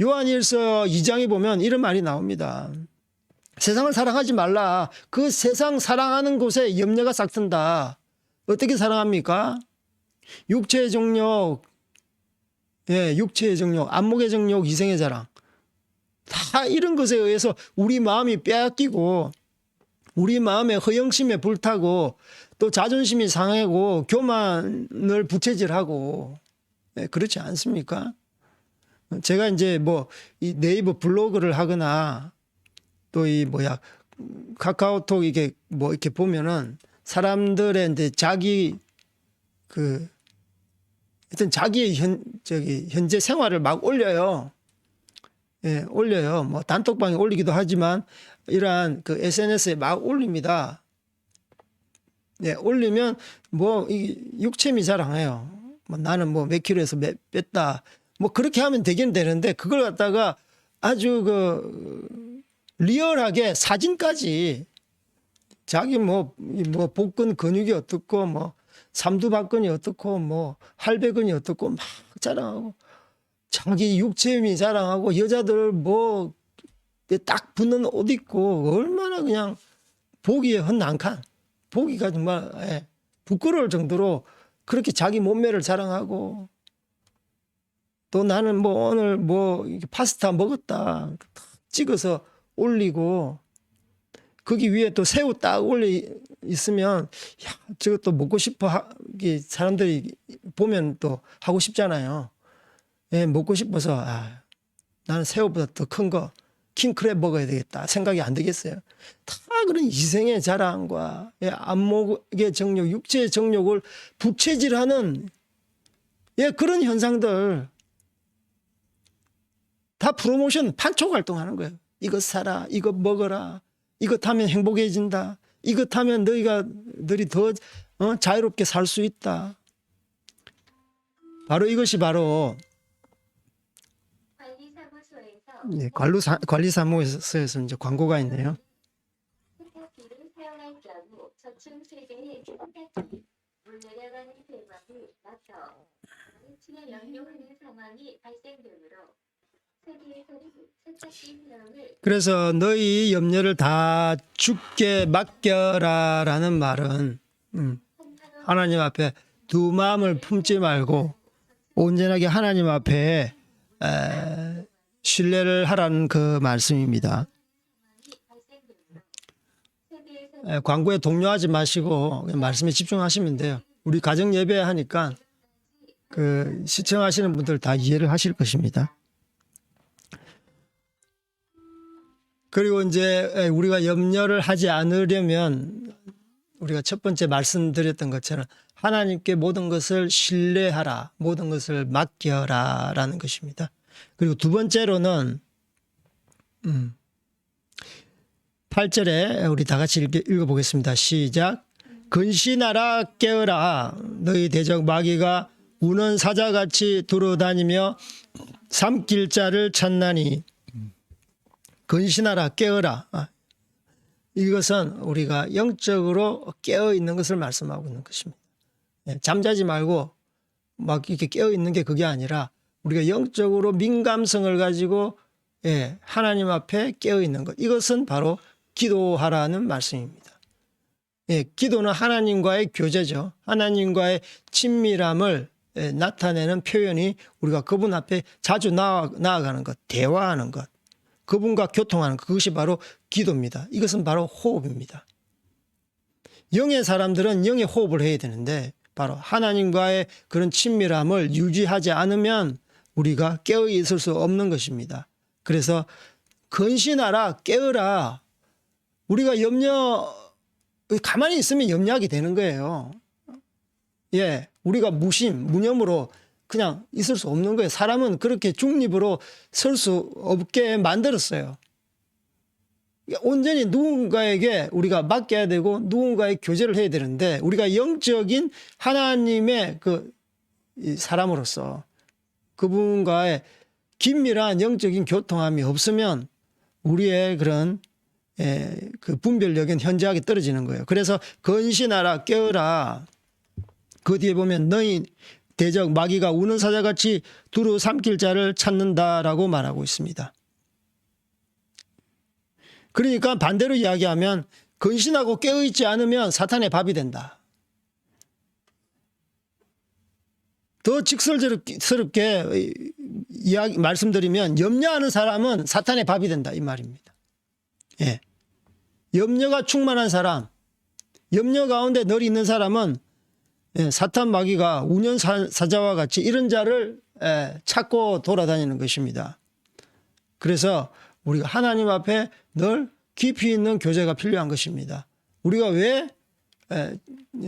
[SPEAKER 1] 요한일서 2장에 보면 이런 말이 나옵니다. 세상을 사랑하지 말라. 그 세상 사랑하는 곳에 염려가 싹 튼다. 어떻게 사랑합니까? 육체의 정욕, 육체의 정욕, 안목의 정욕, 이생의 자랑. 다 이런 것에 의해서 우리 마음이 빼앗기고 우리 마음의 허영심에 불타고 또 자존심이 상하고 교만을 부채질하고 그렇지 않습니까? 제가 이제 이 네이버 블로그를 하거나 또 카카오톡 이게 이렇게 보면은 사람들의 이제 하여튼 자기의 현재 생활을 막 올려요. 예, 올려요. 단톡방에 올리기도 하지만 이러한 그 SNS에 막 올립니다. 예, 올리면 육체미 자랑해요. 나는 몇 킬로에서 뺐다. 그렇게 하면 되긴 되는데 그걸 갖다가 아주 리얼하게 사진까지 자기 복근 근육이 어떻고 삼두박근이 어떻고 할배근이 어떻고 막 자랑하고 자기 육체미 자랑하고 여자들 딱 붙는 옷 입고 얼마나 그냥 보기에 헛난칸 보기가 정말 부끄러울 정도로 그렇게 자기 몸매를 자랑하고 또 나는 오늘 파스타 먹었다 찍어서 올리고 거기 위에 또 새우 딱 있으면 저것도 먹고 싶어 사람들이 보면 또 하고 싶잖아요. 예, 먹고 싶어서 나는 새우보다 더 큰 거 킹크랩 먹어야 되겠다 생각이 안 되겠어요. 다 그런 이생의 자랑과 안목의 정욕, 육체의 정욕을 부채질하는 그런 현상들 다 프로모션 판촉 활동하는 거예요. 이거 사라, 이거 먹어라, 이거 타면 행복해진다, 이거 타면 너희들이 더 자유롭게 살 수 있다. 바로 이것이 바로 관리사무소에서 이제 광고가 있네요.
[SPEAKER 2] 세탁기를 사용할 경우 저층 세대의 세탁기 물 내려가는 배관이 막혀 치매 연료하는 상황이 발생되므로 세계에서는 세탁기 사용을
[SPEAKER 1] 그래서 너희 염려를 다 주께 맡겨라라는 말은 하나님 앞에 두 마음을 품지 말고 온전하게 하나님 앞에 신뢰를 하라는 그 말씀입니다. 광고에 동요하지 마시고 그냥 말씀에 집중하시면 돼요. 우리 가정 예배 하니까 시청하시는 분들 다 이해를 하실 것입니다. 그리고 이제 우리가 염려를 하지 않으려면 우리가 첫 번째 말씀드렸던 것처럼 하나님께 모든 것을 신뢰하라, 모든 것을 맡겨라 라는 것입니다. 그리고 두 번째로는 8절에 우리 다 같이 읽어보겠습니다. 시작. 근신하라 깨어라 너희 대적 마귀가 우는 사자같이 돌아다니며 삼킬 자를 찾나니 근신하라 깨어라. 이것은 우리가 영적으로 깨어 있는 것을 말씀하고 있는 것입니다. 잠자지 말고 막 이렇게 깨어 있는 게 그게 아니라 우리가 영적으로 민감성을 가지고 하나님 앞에 깨어 있는 것. 이것은 바로 기도하라는 말씀입니다. 기도는 하나님과의 교제죠. 하나님과의 친밀함을 나타내는 표현이 우리가 그분 앞에 자주 나아가는 것, 대화하는 것, 그분과 교통하는 것, 그것이 바로 기도입니다. 이것은 바로 호흡입니다. 영의 사람들은 영의 호흡을 해야 되는데 바로 하나님과의 그런 친밀함을 유지하지 않으면 우리가 깨어 있을 수 없는 것입니다. 그래서 근신하라 깨어라. 우리가 가만히 있으면 염려하게 되는 거예요. 우리가 무념으로 그냥 있을 수 없는 거예요. 사람은 그렇게 중립으로 설 수 없게 만들었어요. 온전히 누군가에게 우리가 맡겨야 되고 누군가의 교제를 해야 되는데 우리가 영적인 하나님의 사람으로서 그분과의 긴밀한 영적인 교통함이 없으면 우리의 그런 그 분별력은 현저하게 떨어지는 거예요. 그래서 근신하라 깨어라. 그 뒤에 보면 너희 대적 마귀가 우는 사자같이 두루 삼킬 자를 찾는다라고 말하고 있습니다. 그러니까 반대로 이야기하면 근신하고 깨어있지 않으면 사탄의 밥이 된다. 더 직설스럽게 말씀드리면 염려하는 사람은 사탄의 밥이 된다 이 말입니다. 예. 염려가 충만한 사람, 염려 가운데 늘 있는 사람은 사탄 마귀가 우는 사자와 같이 이런 자를 찾고 돌아다니는 것입니다. 그래서 우리가 하나님 앞에 늘 깊이 있는 교제가 필요한 것입니다. 우리가 왜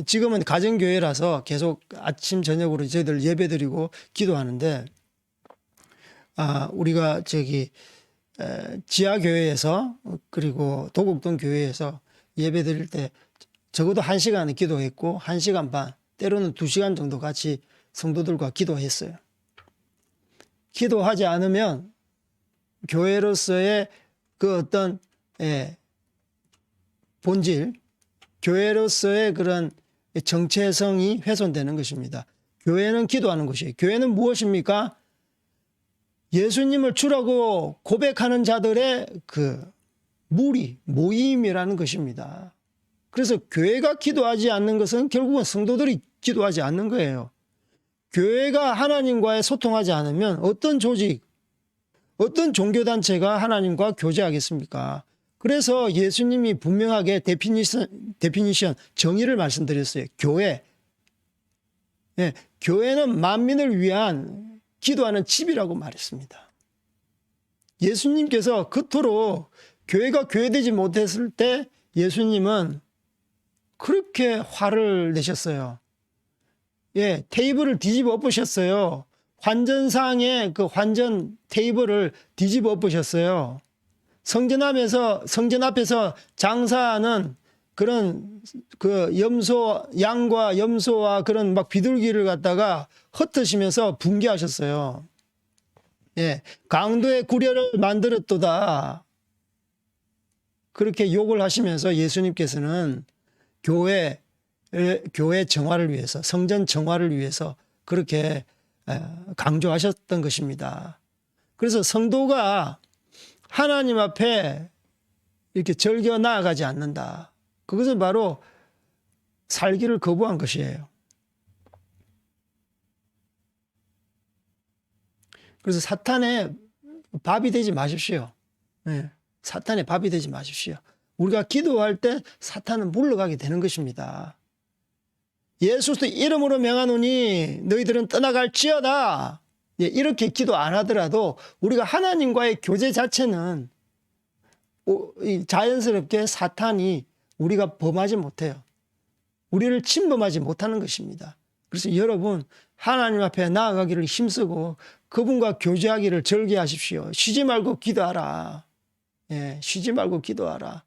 [SPEAKER 1] 지금은 가정교회라서 계속 아침 저녁으로 저희들 예배드리고 기도하는데 우리가 지하교회에서 그리고 도곡동 교회에서 예배드릴 때 적어도 1시간은 기도했고 1시간 반 때로는 2시간 정도 같이 성도들과 기도했어요. 기도하지 않으면 교회로서의 그 어떤 본질, 교회로서의 그런 정체성이 훼손되는 것입니다. 교회는 기도하는 것이에요. 교회는 무엇입니까? 예수님을 주라고 고백하는 자들의 그 무리, 모임이라는 것입니다. 그래서 교회가 기도하지 않는 것은 결국은 성도들이 기도하지 않는 거예요. 교회가 하나님과의 소통하지 않으면 어떤 조직, 어떤 종교단체가 하나님과 교제하겠습니까? 그래서 예수님이 분명하게 데피니션, 정의를 말씀드렸어요. 교회. 예, 교회는 만민을 위한 기도하는 집이라고 말했습니다. 예수님께서 그토록 교회가 교회되지 못했을 때 예수님은 그렇게 화를 내셨어요. 예, 테이블을 뒤집어 엎으셨어요. 환전상의 그 환전 테이블을 뒤집어 엎으셨어요. 성전 앞에서 장사하는 그런 그 양과 염소와 그런 막 비둘기를 갖다가 흩으시면서 붕괴하셨어요. 예, 강도의 구려를 만들었도다. 그렇게 욕을 하시면서 예수님께서는 교회 정화를 위해서, 성전 정화를 위해서 그렇게 강조하셨던 것입니다. 그래서 성도가 하나님 앞에 이렇게 절겨 나아가지 않는다. 그것은 바로 살기를 거부한 것이에요. 그래서 사탄의 밥이 되지 마십시오. 네, 사탄의 밥이 되지 마십시오. 우리가 기도할 때 사탄은 물러가게 되는 것입니다. 예수의 이름으로 명하노니 너희들은 떠나갈지어다. 예, 이렇게 기도 안 하더라도 우리가 하나님과의 교제 자체는 자연스럽게 사탄이 우리가 범하지 못해요. 우리를 침범하지 못하는 것입니다. 그래서 여러분 하나님 앞에 나아가기를 힘쓰고 그분과 교제하기를 절개하십시오. 쉬지 말고 기도하라. 예, 쉬지 말고 기도하라.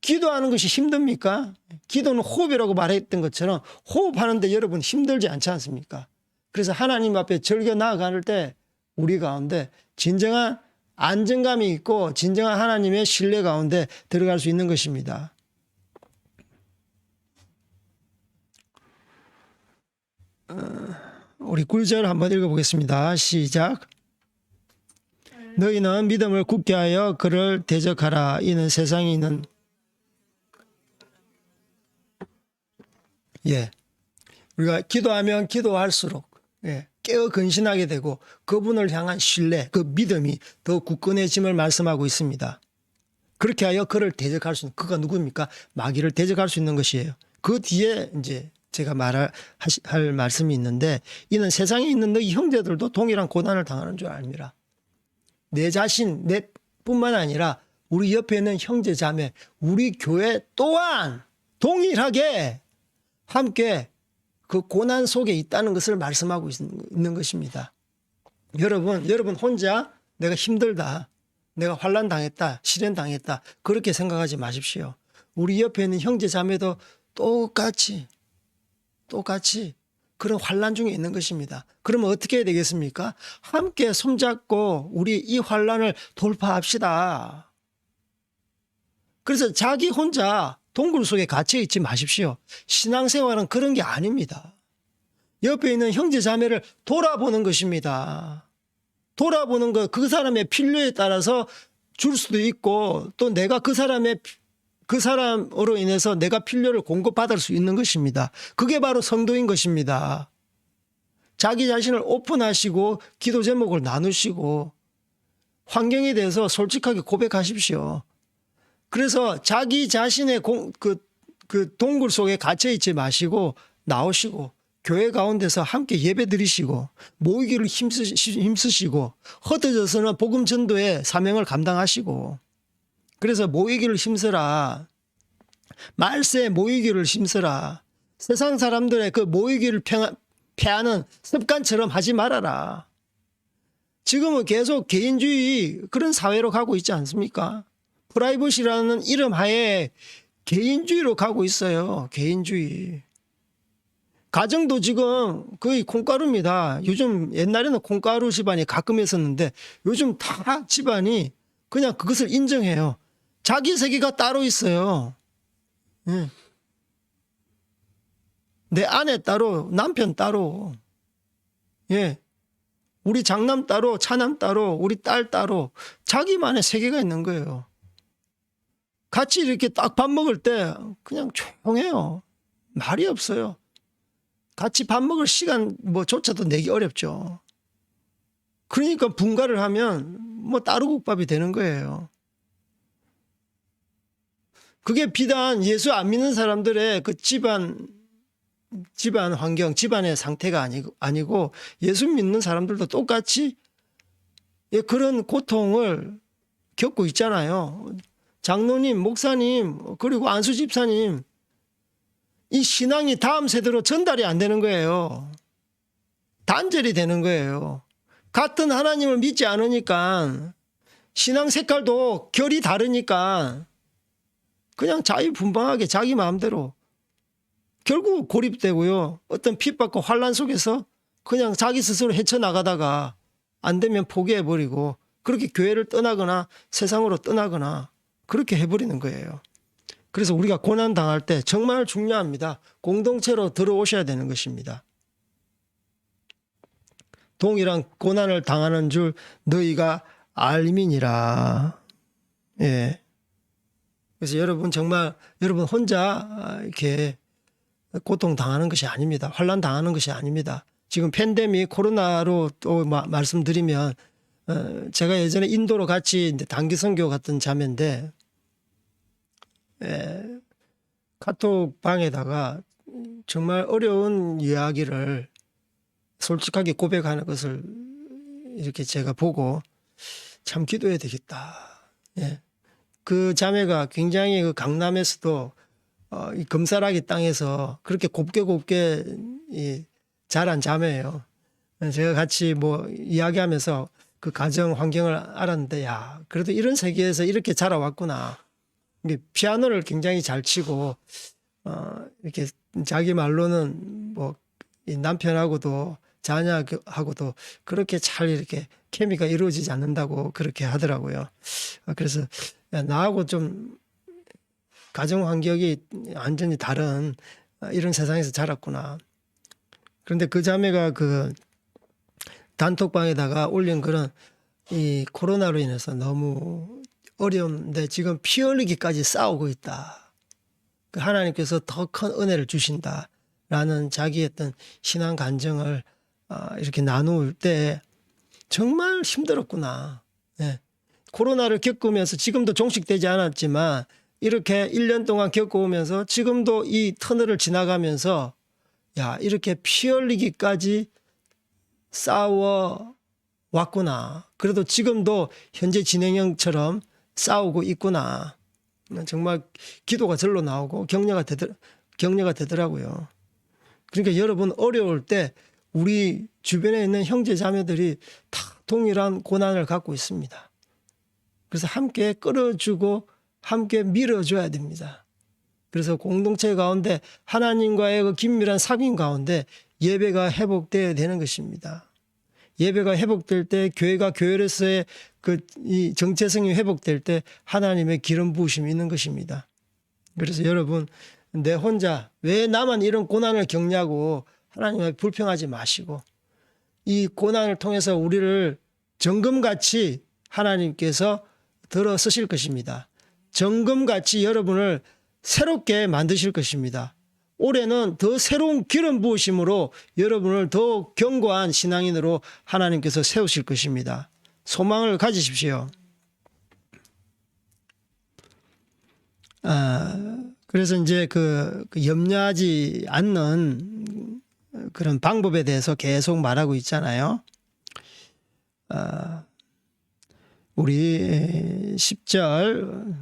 [SPEAKER 1] 기도하는 것이 힘듭니까? 기도는 호흡이라고 말했던 것처럼 호흡하는데 여러분 힘들지 않지 않습니까? 그래서 하나님 앞에 절겨 나아갈 때 우리 가운데 진정한 안정감이 있고 진정한 하나님의 신뢰 가운데 들어갈 수 있는 것입니다. 우리 9절 한번 읽어보겠습니다. 시작. 너희는 믿음을 굳게 하여 그를 대적하라. 이는 세상에 있는 우리가 기도하면 기도할수록 깨어 근신하게 되고 그분을 향한 신뢰, 그 믿음이 더 굳건해짐을 말씀하고 있습니다. 그렇게 하여 그를 대적할 수 있는, 그가 누구입니까? 마귀를 대적할 수 있는 것이에요. 그 뒤에 이제 제가 할 말씀이 있는데 이는 세상에 있는 너희 형제들도 동일한 고난을 당하는 줄 압니다. 내 자신, 내뿐만 아니라 우리 옆에 있는 형제 자매, 우리 교회 또한 동일하게 함께 그 고난 속에 있다는 것을 말씀하고 있는 것입니다. 여러분 혼자 내가 힘들다, 내가 환난 당했다, 시련 당했다 그렇게 생각하지 마십시오. 우리 옆에 있는 형제 자매도 똑같이 그런 환난 중에 있는 것입니다. 그러면 어떻게 해야 되겠습니까? 함께 손잡고 우리 이 환난을 돌파합시다. 그래서 자기 혼자 동굴 속에 갇혀 있지 마십시오. 신앙생활은 그런 게 아닙니다. 옆에 있는 형제 자매를 돌아보는 것입니다. 돌아보는 것, 그 사람의 필요에 따라서 줄 수도 있고 또 내가 그 사람으로 인해서 내가 필요를 공급받을 수 있는 것입니다. 그게 바로 성도인 것입니다. 자기 자신을 오픈하시고 기도 제목을 나누시고 환경에 대해서 솔직하게 고백하십시오. 그래서 자기 자신의 그 동굴 속에 갇혀 있지 마시고 나오시고 교회 가운데서 함께 예배 드리시고 모이기를 힘쓰시고 흩어져서는 복음 전도의 사명을 감당하시고 그래서 모이기를 힘쓰라. 말세에 모이기를 힘쓰라. 세상 사람들의 그 모이기를 패하는 습관처럼 하지 말아라. 지금은 계속 개인주의 그런 사회로 가고 있지 않습니까? 프라이버시라는 이름 하에 개인주의로 가고 있어요. 개인주의. 가정도 지금 거의 콩가루입니다. 요즘 옛날에는 콩가루 집안이 가끔 했었는데 요즘 다 집안이 그냥 그것을 인정해요. 자기 세계가 따로 있어요. 예. 내 아내 따로, 남편 따로, 예. 우리 장남 따로, 차남 따로, 우리 딸 따로, 자기만의 세계가 있는 거예요. 같이 이렇게 딱 밥 먹을 때 그냥 조용해요. 말이 없어요. 같이 밥 먹을 시간 조차도 내기 어렵죠. 그러니까 분가를 하면 따루국밥이 되는 거예요. 그게 비단 예수 안 믿는 사람들의 그 집안 환경, 집안의 상태가 아니고 예수 믿는 사람들도 똑같이 그런 고통을 겪고 있잖아요. 장로님, 목사님, 그리고 안수 집사님, 이 신앙이 다음 세대로 전달이 안 되는 거예요. 단절이 되는 거예요. 같은 하나님을 믿지 않으니까 신앙 색깔도 결이 다르니까 그냥 자유분방하게 자기 마음대로 결국 고립되고요. 어떤 핍박과 환란 속에서 그냥 자기 스스로 헤쳐나가다가 안 되면 포기해버리고 그렇게 교회를 떠나거나 세상으로 떠나거나 그렇게 해버리는 거예요. 그래서 우리가 고난 당할 때 정말 중요합니다. 공동체로 들어오셔야 되는 것입니다. 동일한 고난을 당하는 줄 너희가 알미니라. 예. 그래서 여러분 정말 여러분 혼자 이렇게 고통 당하는 것이 아닙니다. 환난 당하는 것이 아닙니다. 지금 팬데믹 코로나로 또 말씀드리면 제가 예전에 인도로 같이 이제 단기 선교 갔던 자매인데 카톡 방에다가 정말 어려운 이야기를 솔직하게 고백하는 것을 이렇게 제가 보고 참 기도해야 되겠다. 예. 그 자매가 굉장히 그 강남에서도 이 금사라기 땅에서 그렇게 곱게 자란 자매예요. 제가 같이 이야기하면서 그 가정 환경을 알았는데 야 그래도 이런 세계에서 이렇게 자라왔구나. 피아노를 굉장히 잘 치고 이렇게 자기 말로는 이 남편하고도 자녀하고도 그렇게 잘 이렇게 케미가 이루어지지 않는다고 그렇게 하더라고요. 그래서 야, 나하고 좀 가정 환경이 완전히 다른 이런 세상에서 자랐구나. 그런데 그 자매가 그 단톡방에다가 올린 글은 이 코로나로 인해서 너무 어려운데 지금 피 흘리기까지 싸우고 있다. 하나님께서 더 큰 은혜를 주신다라는 자기의 어떤 신앙 간증을 이렇게 나눌 때 정말 힘들었구나. 네. 코로나를 겪으면서 지금도 종식되지 않았지만 이렇게 1년 동안 겪어오면서 지금도 이 터널을 지나가면서 야 이렇게 피 흘리기까지 싸워 왔구나. 그래도 지금도 현재 진행형처럼 싸우고 있구나. 정말 기도가 절로 나오고 격려가 되더라고요. 그러니까 여러분 어려울 때 우리 주변에 있는 형제 자매들이 다 동일한 고난을 갖고 있습니다. 그래서 함께 끌어주고 함께 밀어줘야 됩니다. 그래서 공동체 가운데 하나님과의 그 긴밀한 삽인 가운데 예배가 회복되어야 되는 것입니다. 예배가 회복될 때 교회가 교회로서의 이 정체성이 회복될 때 하나님의 기름 부으심이 있는 것입니다. 그래서 여러분, 내 혼자 왜 나만 이런 고난을 겪냐고 하나님을 불평하지 마시고, 이 고난을 통해서 우리를 정금같이 하나님께서 들어 쓰실 것입니다. 정금같이 여러분을 새롭게 만드실 것입니다. 올해는 더 새로운 기름 부으심으로 여러분을 더 견고한 신앙인으로 하나님께서 세우실 것입니다. 소망을 가지십시오. 그래서 이제 그 염려하지 않는 그런 방법에 대해서 계속 말하고 있잖아요. 우리 10절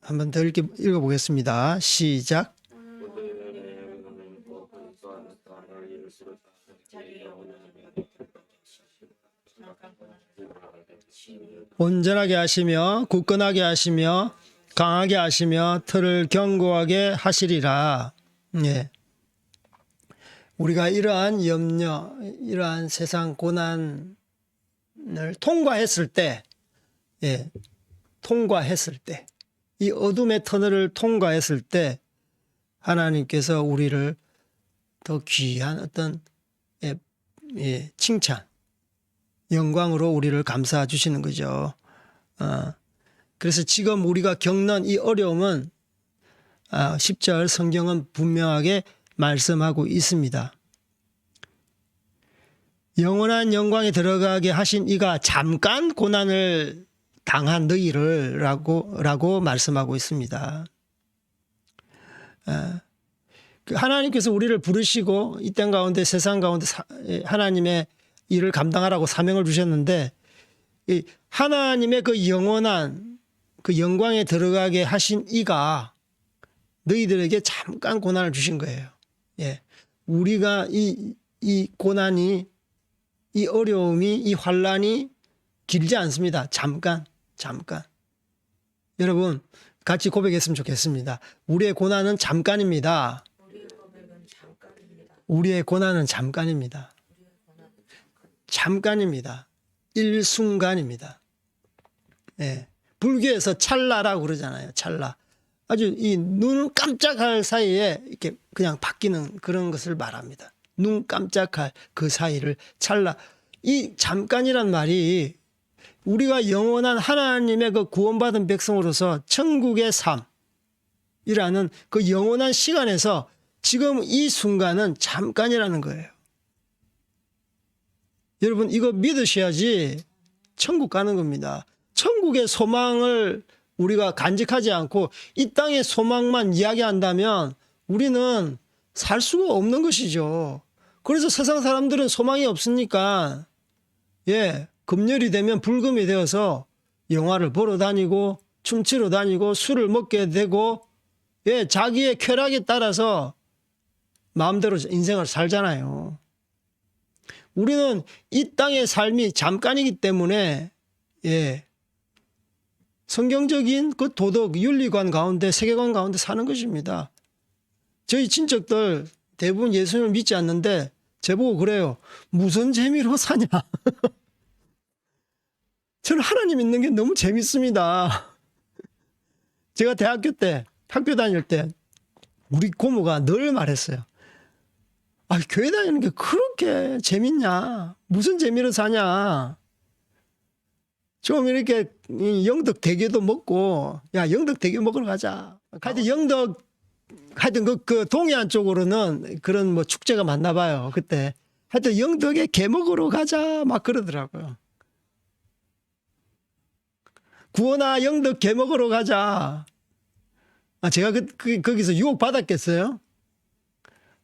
[SPEAKER 1] 한번 더 읽어보겠습니다. 시작. 온전하게 하시며 굳건하게 하시며 강하게 하시며 틀을 견고하게 하시리라. 예. 우리가 이러한 염려, 이러한 세상 고난을 통과했을 때, 예, 통과했을 때, 이 어둠의 터널을 통과했을 때 하나님께서 우리를 더 귀한 어떤 칭찬, 영광으로 우리를 감싸 주시는 거죠. 그래서 지금 우리가 겪는 이 어려움은 10절 성경은 분명하게 말씀하고 있습니다. 영원한 영광에 들어가게 하신 이가 잠깐 고난을 당한 너희를 라고 말씀하고 있습니다. 하나님께서 우리를 부르시고 이 땅 가운데 세상 가운데 하나님의 일을 감당하라고 사명을 주셨는데, 하나님의 그 영원한 그 영광에 들어가게 하신 이가 너희들에게 잠깐 고난을 주신 거예요. 예. 우리가 이 고난이, 이 어려움이, 이 환란이 길지 않습니다. 잠깐. 여러분, 같이 고백했으면 좋겠습니다. 우리의 고난은 잠깐입니다. 우리의 고난은 잠깐입니다. 잠깐입니다. 일순간입니다. 예. 불교에서 찰나라고 그러잖아요. 찰나. 아주 이 눈 깜짝할 사이에 이렇게 그냥 바뀌는 그런 것을 말합니다. 눈 깜짝할 그 사이를 찰나. 이 잠깐이란 말이 우리가 영원한 하나님의 그 구원받은 백성으로서 천국의 삶이라는 그 영원한 시간에서 지금 이 순간은 잠깐이라는 거예요. 여러분, 이거 믿으셔야지 천국 가는 겁니다. 천국의 소망을 우리가 간직하지 않고 이 땅의 소망만 이야기한다면 우리는 살 수가 없는 것이죠. 그래서 세상 사람들은 소망이 없으니까, 예, 금요일이 되면 불금이 되어서 영화를 보러 다니고 춤추러 다니고 술을 먹게 되고, 예, 자기의 쾌락에 따라서 마음대로 인생을 살잖아요. 우리는 이 땅의 삶이 잠깐이기 때문에, 예, 성경적인 그 도덕, 윤리관 가운데, 세계관 가운데 사는 것입니다. 저희 친척들 대부분 예수님을 믿지 않는데 저보고 그래요. 무슨 재미로 사냐. 저는 하나님 믿는 게 너무 재밌습니다. 제가 대학교 때, 학교 다닐 때 우리 고모가 늘 말했어요. 교회 다니는 게 그렇게 재밌냐? 무슨 재미로 사냐? 좀 이렇게 영덕 대게도 먹고, 야, 영덕 대게 먹으러 가자. 하여튼 그 동해안 쪽으로는 그런 뭐 축제가 많나 봐요. 그때. 하여튼 영덕에 게 먹으러 가자. 막 그러더라고요. 구원아, 영덕 게 먹으러 가자. 제가 거기서 유혹 받았겠어요?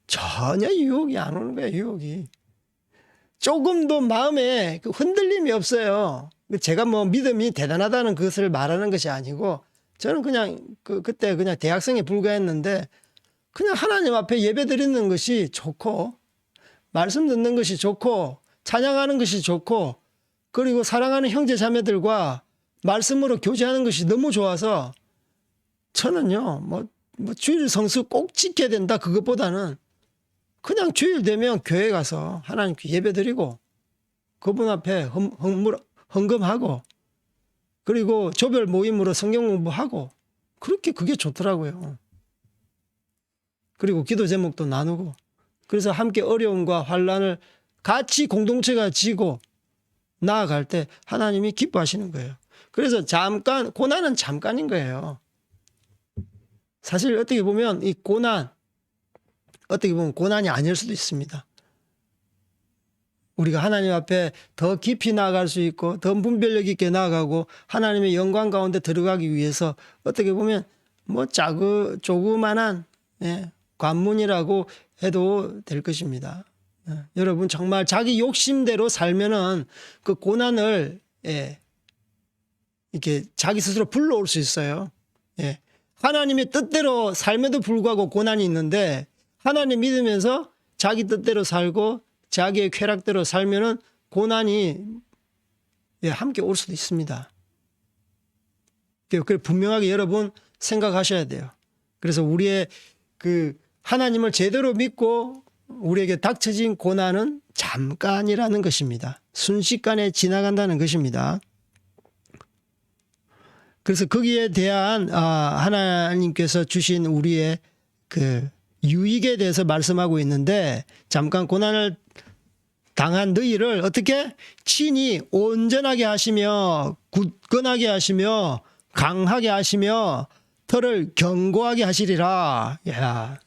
[SPEAKER 1] 전혀 유혹이 안 오는 거예요, 유혹이. 조금도 마음에 그 흔들림이 없어요. 제가 뭐 믿음이 대단하다는 것을 말하는 것이 아니고, 저는 그냥 그때 그냥 대학생에 불과했는데, 그냥 하나님 앞에 예배 드리는 것이 좋고, 말씀 듣는 것이 좋고, 찬양하는 것이 좋고, 그리고 사랑하는 형제 자매들과 말씀으로 교제하는 것이 너무 좋아서, 저는요, 뭐 주일 성수 꼭 지켜야 된다, 그것보다는 그냥 주일 되면 교회 가서 하나님께 예배 드리고, 그분 앞에 헌금하고, 그리고 조별 모임으로 성경 공부하고, 그렇게 그게 좋더라고요. 그리고 기도 제목도 나누고 그래서 함께 어려움과 환난을 같이 공동체가 지고 나아갈 때 하나님이 기뻐하시는 거예요. 그래서 잠깐 고난은 잠깐인 거예요. 사실 어떻게 보면 이 고난 어떻게 보면 고난이 아닐 수도 있습니다. 우리가 하나님 앞에 더 깊이 나아갈 수 있고 더 분별력 있게 나아가고 하나님의 영광 가운데 들어가기 위해서 어떻게 보면 뭐 조그만한 관문이라고 해도 될 것입니다. 여러분 정말 자기 욕심대로 살면은 그 고난을 이렇게 자기 스스로 불러올 수 있어요. 하나님의 뜻대로 삶에도 불구하고 고난이 있는데 하나님 믿으면서 자기 뜻대로 살고 자기의 쾌락대로 살면은 고난이 함께 올 수도 있습니다. 그래서 분명하게 여러분 생각하셔야 돼요. 그래서 우리의 그 하나님을 제대로 믿고 우리에게 닥쳐진 고난은 잠깐이라는 것입니다. 순식간에 지나간다는 것입니다. 그래서 거기에 대한 하나님께서 주신 우리의 그 유익에 대해서 말씀하고 있는데 잠깐 고난을 당한 너희를 어떻게 친히 온전하게 하시며 굳건하게 하시며 강하게 하시며 털을 견고하게 하시리라. 야,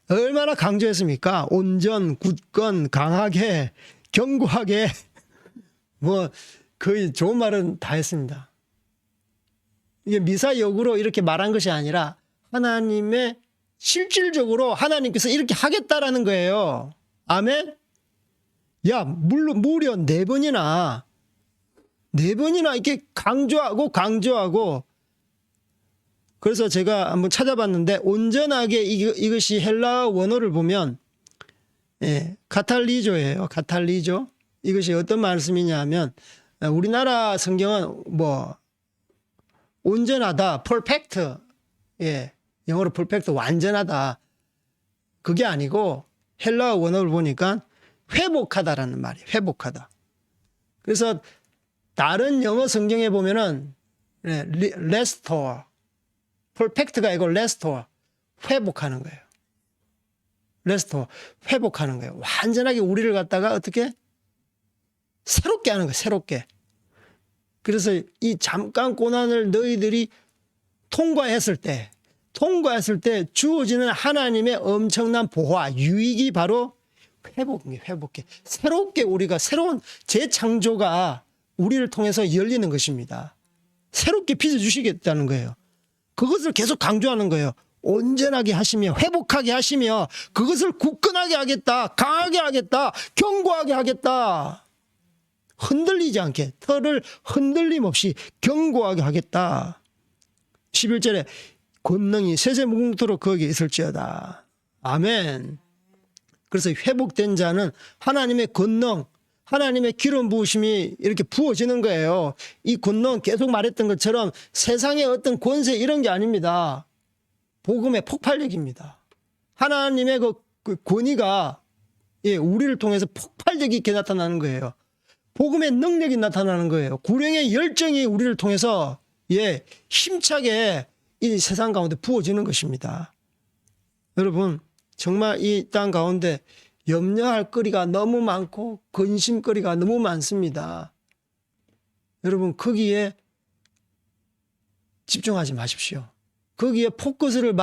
[SPEAKER 1] 얼마나 강조했습니까? 온전, 굳건, 강하게, 견고하게 뭐 거의 좋은 말은 다 했습니다. 이게 미사역으로 이렇게 말한 것이 아니라 하나님의 실질적으로 하나님께서 이렇게 하겠다라는 거예요. 아멘? 야, 물론 무려 4번이나 이렇게 강조하고 그래서 제가 한번 찾아봤는데 온전하게 이것이 헬라어 원어를 보면 카탈리조예요. 카탈리조. 이것이 어떤 말씀이냐면 우리나라 성경은 뭐 온전하다, 퍼펙트. 영어로 퍼펙트 완전하다. 그게 아니고 헬라어 원어를 보니까 회복하다라는 말이에요. 회복하다. 그래서 다른 영어 성경에 보면은 restore, perfect가 아니고 restore, 회복하는 거예요. restore, 회복하는 거예요. 완전하게 우리를 갖다가 어떻게 새롭게 하는 거예요. 새롭게. 그래서 이 잠깐 고난을 너희들이 통과했을 때 주어지는 하나님의 엄청난 보화, 유익이 바로 회복해. 새롭게 우리가 새로운 재창조가 우리를 통해서 열리는 것입니다. 새롭게 빚어주시겠다는 거예요. 그것을 계속 강조하는 거예요. 온전하게 하시며 회복하게 하시며 그것을 굳건하게 하겠다. 강하게 하겠다. 견고하게 하겠다. 흔들리지 않게 털을 흔들림 없이 견고하게 하겠다. 11절에 권능이 세세무궁토록 거기에 있을지어다. 아멘. 그래서 회복된 자는 하나님의 권능, 하나님의 기름 부으심이 이렇게 부어지는 거예요. 이 권능 계속 말했던 것처럼 세상의 어떤 권세 이런 게 아닙니다. 복음의 폭발력입니다. 하나님의 그 권위가 우리를 통해서 폭발력 있게 나타나는 거예요. 복음의 능력이 나타나는 거예요. 구령의 열정이 우리를 통해서 힘차게 이 세상 가운데 부어지는 것입니다. 여러분 정말 이 땅 가운데 염려할 거리가 너무 많고 근심거리가 너무 많습니다. 여러분 거기에 집중하지 마십시오. 거기에 포커스를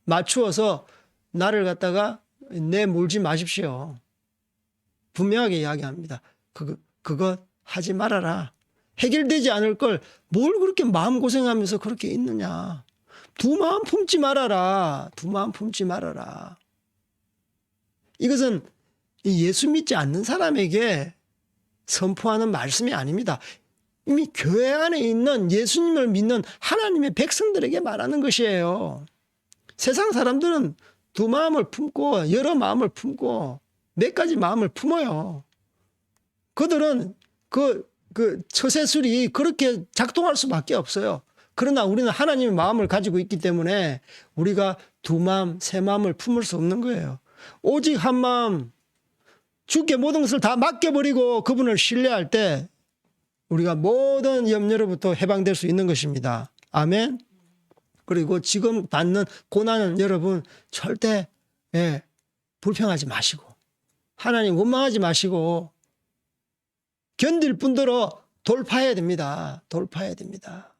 [SPEAKER 1] 맞추어서 나를 갖다가 내몰지 마십시오. 분명하게 이야기합니다. 그거 하지 말아라. 해결되지 않을 걸 뭘 그렇게 마음고생하면서 그렇게 있느냐. 두 마음 품지 말아라. 두 마음 품지 말아라. 이것은 예수 믿지 않는 사람에게 선포하는 말씀이 아닙니다. 이미 교회 안에 있는 예수님을 믿는 하나님의 백성들에게 말하는 것이에요. 세상 사람들은 두 마음을 품고 여러 마음을 품고 몇 가지 마음을 품어요. 그들은 그 처세술이 그렇게 작동할 수밖에 없어요. 그러나 우리는 하나님의 마음을 가지고 있기 때문에 우리가 두 마음, 세 마음을 품을 수 없는 거예요. 오직 한 마음, 주께 모든 것을 다 맡겨버리고 그분을 신뢰할 때 우리가 모든 염려로부터 해방될 수 있는 것입니다. 아멘. 그리고 지금 받는 고난은 여러분 절대 불평하지 마시고 하나님 원망하지 마시고 견딜 뿐더러 돌파해야 됩니다. 돌파해야 됩니다.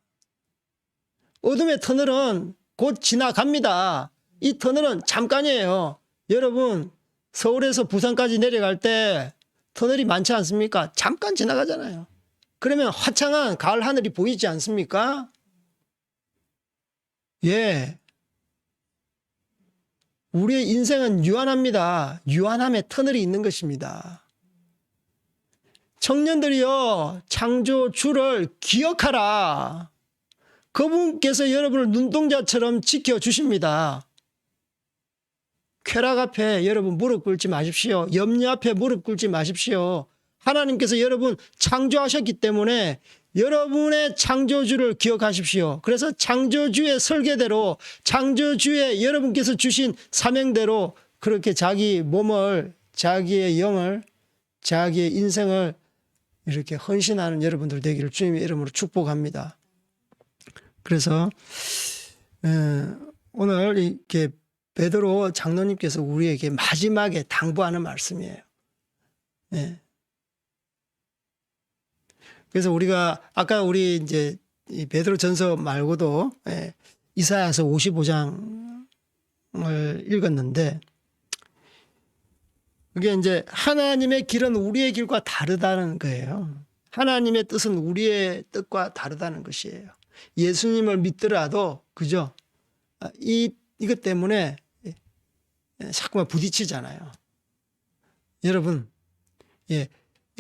[SPEAKER 1] 어둠의 터널은 곧 지나갑니다. 이 터널은 잠깐이에요. 여러분 서울에서 부산까지 내려갈 때 터널이 많지 않습니까? 잠깐 지나가잖아요. 그러면 화창한 가을 하늘이 보이지 않습니까? 예. 우리의 인생은 유한합니다. 유한함의 터널이 있는 것입니다. 청년들이여 창조주를 기억하라. 그분께서 여러분을 눈동자처럼 지켜주십니다. 쾌락 앞에 여러분 무릎 꿇지 마십시오. 염려 앞에 무릎 꿇지 마십시오. 하나님께서 여러분 창조하셨기 때문에 여러분의 창조주를 기억하십시오. 그래서 창조주의 설계대로 창조주의 여러분께서 주신 사명대로 그렇게 자기 몸을 자기의 영을 자기의 인생을 이렇게 헌신하는 여러분들 되기를 주님의 이름으로 축복합니다. 그래서 오늘 이렇게 베드로 장로님께서 우리에게 마지막에 당부하는 말씀이에요. 예. 그래서 우리가 아까 우리 이제 이 베드로 전서 말고도 이사야서 55장을 읽었는데 그게 이제 하나님의 길은 우리의 길과 다르다는 거예요. 하나님의 뜻은 우리의 뜻과 다르다는 것이에요. 예수님을 믿더라도 그죠? 이것 때문에 자꾸만 부딪히잖아요. 여러분,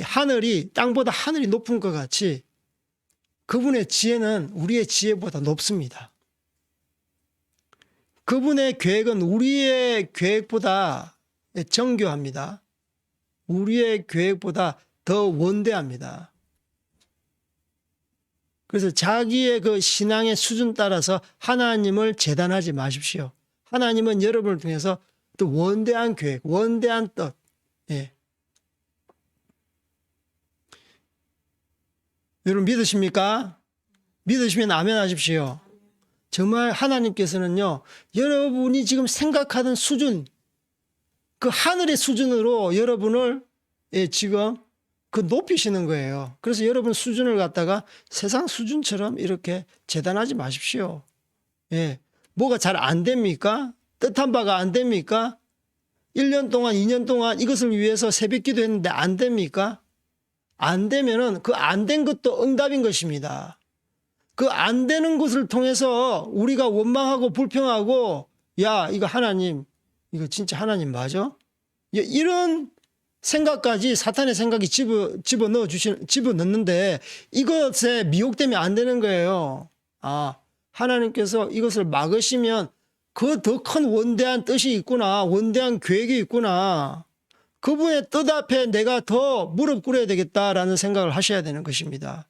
[SPEAKER 1] 하늘이 땅보다 하늘이 높은 것 같이 그분의 지혜는 우리의 지혜보다 높습니다. 그분의 계획은 우리의 계획보다 정교합니다. 우리의 계획보다 더 원대합니다. 그래서 자기의 그 신앙의 수준 따라서 하나님을 재단하지 마십시오. 하나님은 여러분을 통해서 또 원대한 계획, 원대한 뜻, 여러분 믿으십니까? 믿으시면 아멘 하십시오. 정말 하나님께서는요, 여러분이 지금 생각하던 수준, 그 하늘의 수준으로 여러분을 지금 그 높이시는 거예요. 그래서 여러분 수준을 갖다가 세상 수준처럼 이렇게 재단하지 마십시오. 뭐가 잘 안 됩니까? 뜻한 바가 안 됩니까? 1년 동안, 2년 동안 이것을 위해서 새벽 기도했는데 안 됩니까? 안 되면은 그 안 된 것도 응답인 것입니다. 그 안 되는 것을 통해서 우리가 원망하고 불평하고 야, 이거 하나님, 이거 진짜 하나님 맞아? 이런 생각까지 사탄의 생각이 집어넣는데 이것에 미혹되면 안 되는 거예요. 하나님께서 이것을 막으시면 그 더 큰 원대한 뜻이 있구나. 원대한 계획이 있구나. 그분의 뜻 앞에 내가 더 무릎 꿇어야 되겠다라는 생각을 하셔야 되는 것입니다.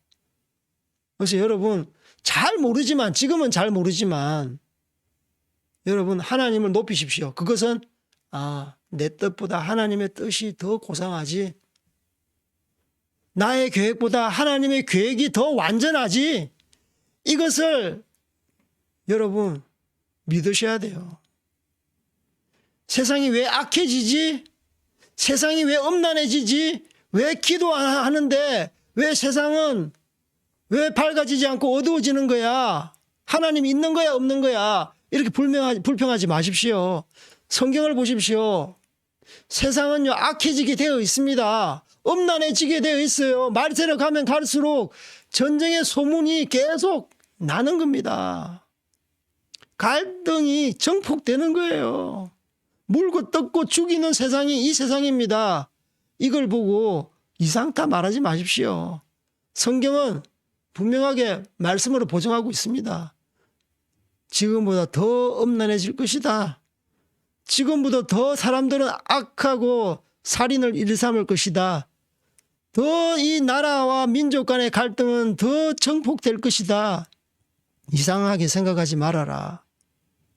[SPEAKER 1] 그래서 여러분 잘 모르지만 지금은 잘 모르지만 여러분 하나님을 높이십시오. 그것은 내 뜻보다 하나님의 뜻이 더 고상하지. 나의 계획보다 하나님의 계획이 더 완전하지. 이것을 여러분 믿으셔야 돼요. 세상이 왜 악해지지? 세상이 왜 엄난해지지? 왜 기도하는데 왜 세상은 왜 밝아지지 않고 어두워지는 거야? 하나님 있는 거야 없는 거야? 이렇게 불평하지 마십시오. 성경을 보십시오. 세상은요 악해지게 되어 있습니다. 엄난해지게 되어 있어요. 말세로 가면 갈수록 전쟁의 소문이 계속 나는 겁니다. 갈등이 정폭되는 거예요. 물고 뜯고 죽이는 세상이 이 세상입니다. 이걸 보고 이상타 말하지 마십시오. 성경은 분명하게 말씀으로 보증하고 있습니다. 지금보다 더 엄난해질 것이다. 지금보다 더 사람들은 악하고 살인을 일삼을 것이다. 더 이 나라와 민족 간의 갈등은 더 정폭될 것이다. 이상하게 생각하지 말아라.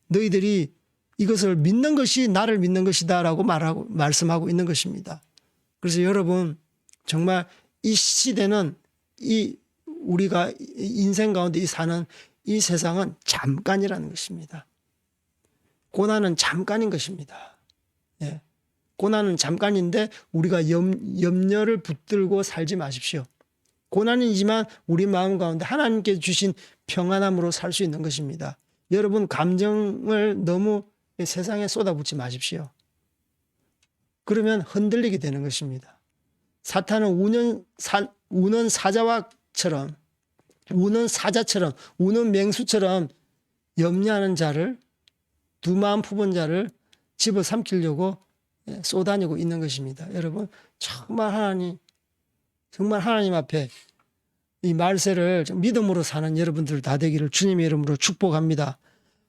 [SPEAKER 1] 너희들이 이것을 믿는 것이 나를 믿는 것이다 라고 말씀하고 있는 것입니다. 그래서 여러분 정말 이 시대는 우리가 인생 가운데 사는 이 세상은 잠깐이라는 것입니다. 고난은 잠깐인 것입니다. 예. 고난은 잠깐인데 우리가 염려를 붙들고 살지 마십시오. 고난이지만 우리 마음 가운데 하나님께 주신 평안함으로 살 수 있는 것입니다. 여러분 감정을 너무 세상에 쏟아붓지 마십시오. 그러면 흔들리게 되는 것입니다. 사탄은 우는 사자처럼 우는 맹수처럼 염려하는 자를, 두 마음 품은 자를 집어삼키려고 쏘다니고 있는 것입니다. 여러분 정말 하나님 앞에 이 말세를 믿음으로 사는 여러분들 다 되기를 주님의 이름으로 축복합니다.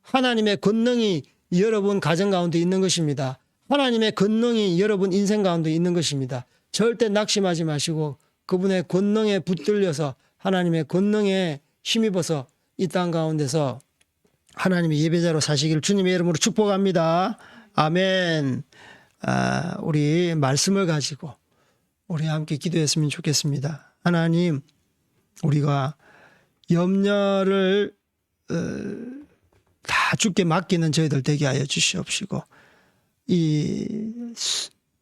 [SPEAKER 1] 하나님의 권능이 여러분 가정 가운데 있는 것입니다. 하나님의 권능이 여러분 인생 가운데 있는 것입니다. 절대 낙심하지 마시고 그분의 권능에 붙들려서 하나님의 권능에 힘입어서 이 땅 가운데서 하나님의 예배자로 사시기를 주님의 이름으로 축복합니다. 아멘. 우리 말씀을 가지고 우리 함께 기도했으면 좋겠습니다. 하나님, 우리가 염려를 다 주께 맡기는 저희들 되게 하여 주시옵시고 이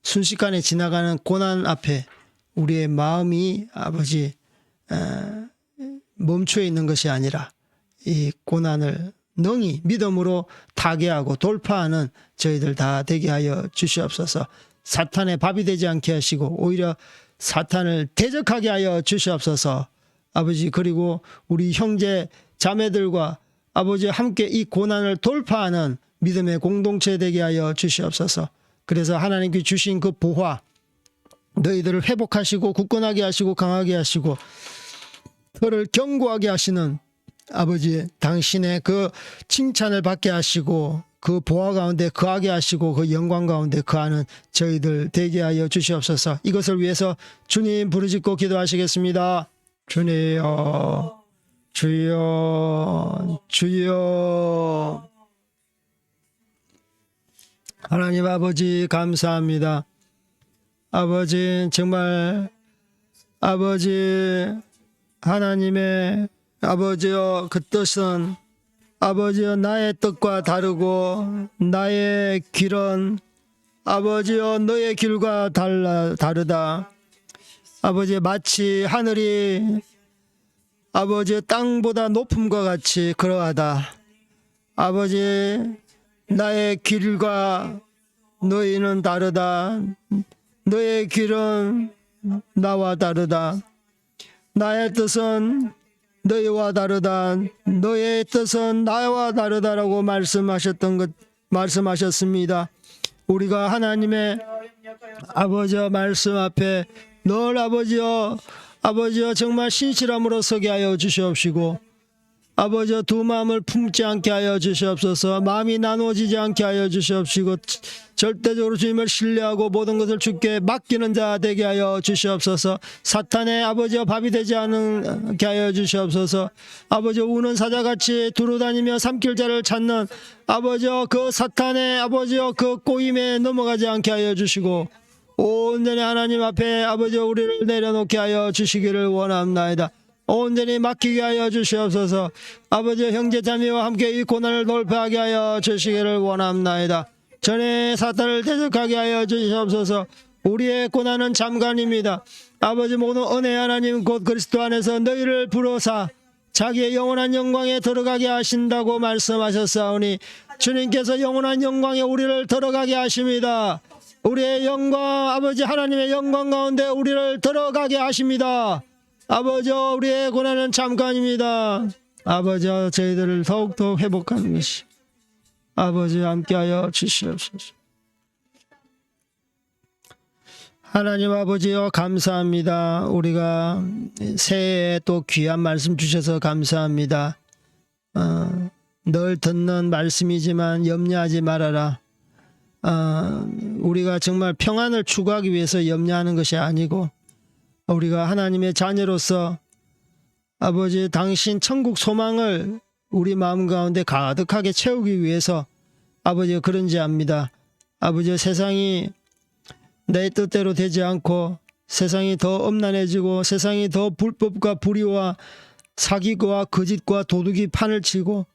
[SPEAKER 1] 순식간에 지나가는 고난 앞에 우리의 마음이 아버지 멈춰 있는 것이 아니라 이 고난을 능히 믿음으로 타개하고 돌파하는 저희들 다 되게 하여 주시옵소서. 사탄의 밥이 되지 않게 하시고 오히려 사탄을 대적하게 하여 주시옵소서. 아버지, 그리고 우리 형제 자매들과 아버지 함께 이 고난을 돌파하는 믿음의 공동체 되게 하여 주시옵소서. 그래서 하나님께 주신 그 보화 너희들을 회복하시고 굳건하게 하시고 강하게 하시고 너를 견고하게 하시는 아버지 당신의 그 칭찬을 받게 하시고 그 보화 가운데 거하게 하시고 그 영광 가운데 거하는 저희들 되게 하여 주시옵소서. 이것을 위해서 주님 부르짖고 기도하시겠습니다. 주여 주여 주여. 하나님 아버지 감사합니다. 아버지 정말 아버지 하나님의 아버지여 그 뜻은 아버지여 나의 뜻과 다르고 나의 길은 아버지여 너의 길과 다르다. 아버지 마치 하늘이 아버지 땅보다 높음과 같이 그러하다. 아버지 나의 길과 너희는 다르다. 너의 길은 나와 다르다. 나의 뜻은 너희와 다르다. 너의 뜻은 나와 다르다라고 말씀하셨습니다. 우리가 하나님의 아버지의 말씀 앞에 늘 아버지여 정말 신실함으로 서게 하여 주시옵시고 아버지여 두 마음을 품지 않게 하여 주시옵소서. 마음이 나누어지지 않게 하여 주시옵시고 절대적으로 주님을 신뢰하고 모든 것을 주께 맡기는 자 되게 하여 주시옵소서. 사탄의 아버지여 밥이 되지 않게 하여 주시옵소서. 아버지여 우는 사자같이 두루다니며 삼킬 자를 찾는 아버지여 그 사탄의 아버지여 그 꼬임에 넘어가지 않게 하여 주시고 온전히 하나님 앞에 아버지여 우리를 내려놓게 하여 주시기를 원합나이다. 온전히 맡기게 하여 주시옵소서. 아버지 형제 자매와 함께 이 고난을 돌파하게 하여 주시기를 원합나이다. 전에 사탄을 대적하게 하여 주시옵소서. 우리의 고난은 잠깐입니다. 아버지 모든 은혜 하나님 곧 그리스도 안에서 너희를 부르사 자기의 영원한 영광에 들어가게 하신다고 말씀하셨사오니 주님께서 영원한 영광에 우리를 들어가게 하십니다. 우리의 영광 아버지 하나님의 영광 가운데 우리를 들어가게 하십니다. 아버지 우리의 고난은 잠깐입니다. 아버지 저희들을 더욱더 회복하는 것이 아버지 함께하여 주시옵소서. 하나님 아버지여 감사합니다. 우리가 새해에 또 귀한 말씀 주셔서 감사합니다. 늘 듣는 말씀이지만 염려하지 말아라. 우리가 정말 평안을 추구하기 위해서 염려하는 것이 아니고 우리가 하나님의 자녀로서 아버지 당신 천국 소망을 우리 마음 가운데 가득하게 채우기 위해서 아버지 그런지 압니다. 아버지 세상이 내 뜻대로 되지 않고 세상이 더 엄난해지고 세상이 더 불법과 불의와 사기와 거짓과 도둑이 판을 치고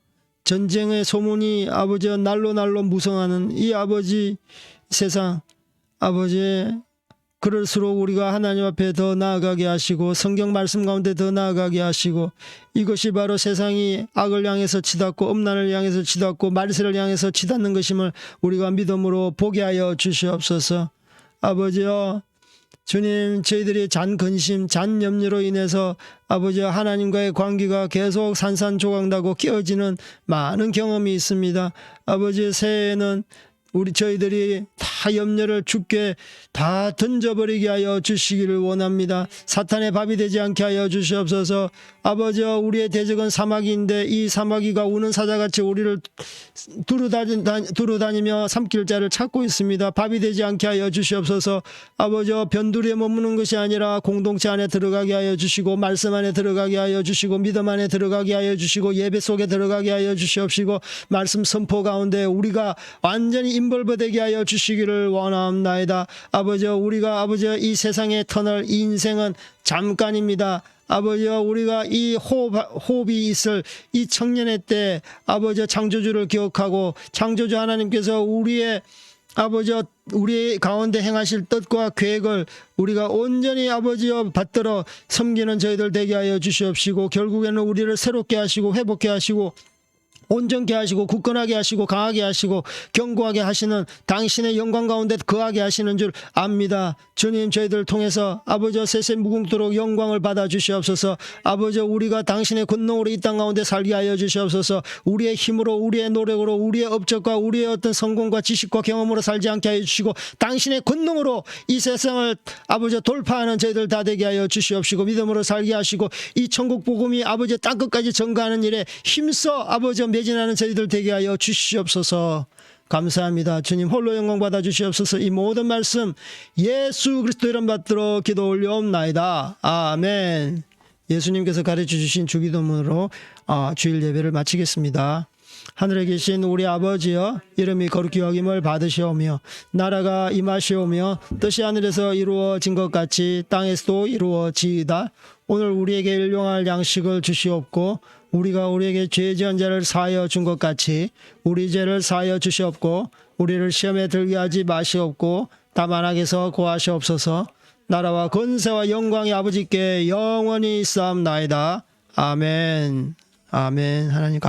[SPEAKER 1] 전쟁의 소문이 아버지 날로 무성하는 이 아버지 세상, 아버지 그럴수록 우리가 하나님 앞에 더 나아가게 하시고 성경 말씀 가운데 더 나아가게 하시고 이것이 바로 세상이 악을 향해서 치닫고 음란을 향해서 치닫고 말세를 향해서 치닫는 것임을 우리가 믿음으로 보게 하여 주시옵소서. 아버지여, 주님, 저희들이 잔 근심, 잔 염려로 인해서 아버지 하나님과의 관계가 계속 산산조각나고 깨어지는 많은 경험이 있습니다. 아버지, 새해에는 저희들이 다 염려를 주께 다 던져버리게 하여 주시기를 원합니다. 사탄의 밥이 되지 않게 하여 주시옵소서. 아버지, 우리의 대적은 사마귀인데 이 사마귀가 우는 사자같이 우리를 두루다니며 삼킬 자를 찾고 있습니다. 밥이 되지 않게 하여 주시옵소서. 아버지, 변두리에 머무는 것이 아니라 공동체 안에 들어가게 하여 주시고 말씀 안에 들어가게 하여 주시고 믿음 안에 들어가게 하여 주시고 예배 속에 들어가게 하여 주시옵시고 말씀 선포 가운데 우리가 완전히 인벌버되게 하여 주시기를 원합나이다. 아버지, 우리가 아버지 이 세상의 터널, 이 인생은 잠깐입니다. 아버지, 우리가 이 호흡이 있을 이 청년의 때 아버지 창조주를 기억하고 창조주 하나님께서 우리의 아버지 우리 가운데 행하실 뜻과 계획을 우리가 온전히 아버지여 받들어 섬기는 저희들 되게 하여 주시옵시고 결국에는 우리를 새롭게 하시고 회복케 하시고 온전케 하시고 굳건하게 하시고 강하게 하시고 견고하게 하시는 당신의 영광 가운데 거하게 하시는 줄 압니다. 주님, 저희들 통해서 아버지 세세 무궁토록 영광을 받아 주시옵소서. 아버지, 우리가 당신의 권능으로 이 땅 가운데 살게 하여 주시옵소서. 우리의 힘으로 우리의 노력으로 우리의 업적과 우리의 어떤 성공과 지식과 경험으로 살지 않게 하여 주시고 당신의 권능으로 이 세상을 아버지 돌파하는 저희들 다 되게 하여 주시옵시고 믿음으로 살게 하시고 이 천국 복음이 아버지 땅끝까지 전가하는 일에 힘써 아버지 매진하는 저희들 되게 하여 주시옵소서. 감사합니다. 주님, 홀로 영광 받아 주시옵소서. 이 모든 말씀 예수 그리스도 이름 받들어 기도 올려옵나이다. 아멘. 예수님께서 가르쳐 주신 주기도문으로 주일 예배를 마치겠습니다. 하늘에 계신 우리 아버지여, 이름이 거룩히 여김을 받으시오며 나라가 임하시오며 뜻이 하늘에서 이루어진 것 같이 땅에서도 이루어지이다. 오늘 우리에게 일용할 양식을 주시옵고 우리가 우리에게 죄 지은 자를 사하여 준 것 같이 우리 죄를 사하여 주시옵고 우리를 시험에 들게 하지 마시옵고 다만 악에서 구하시옵소서. 나라와 권세와 영광이 아버지께 영원히 있사옵나이다. 아멘. 아멘. 하나님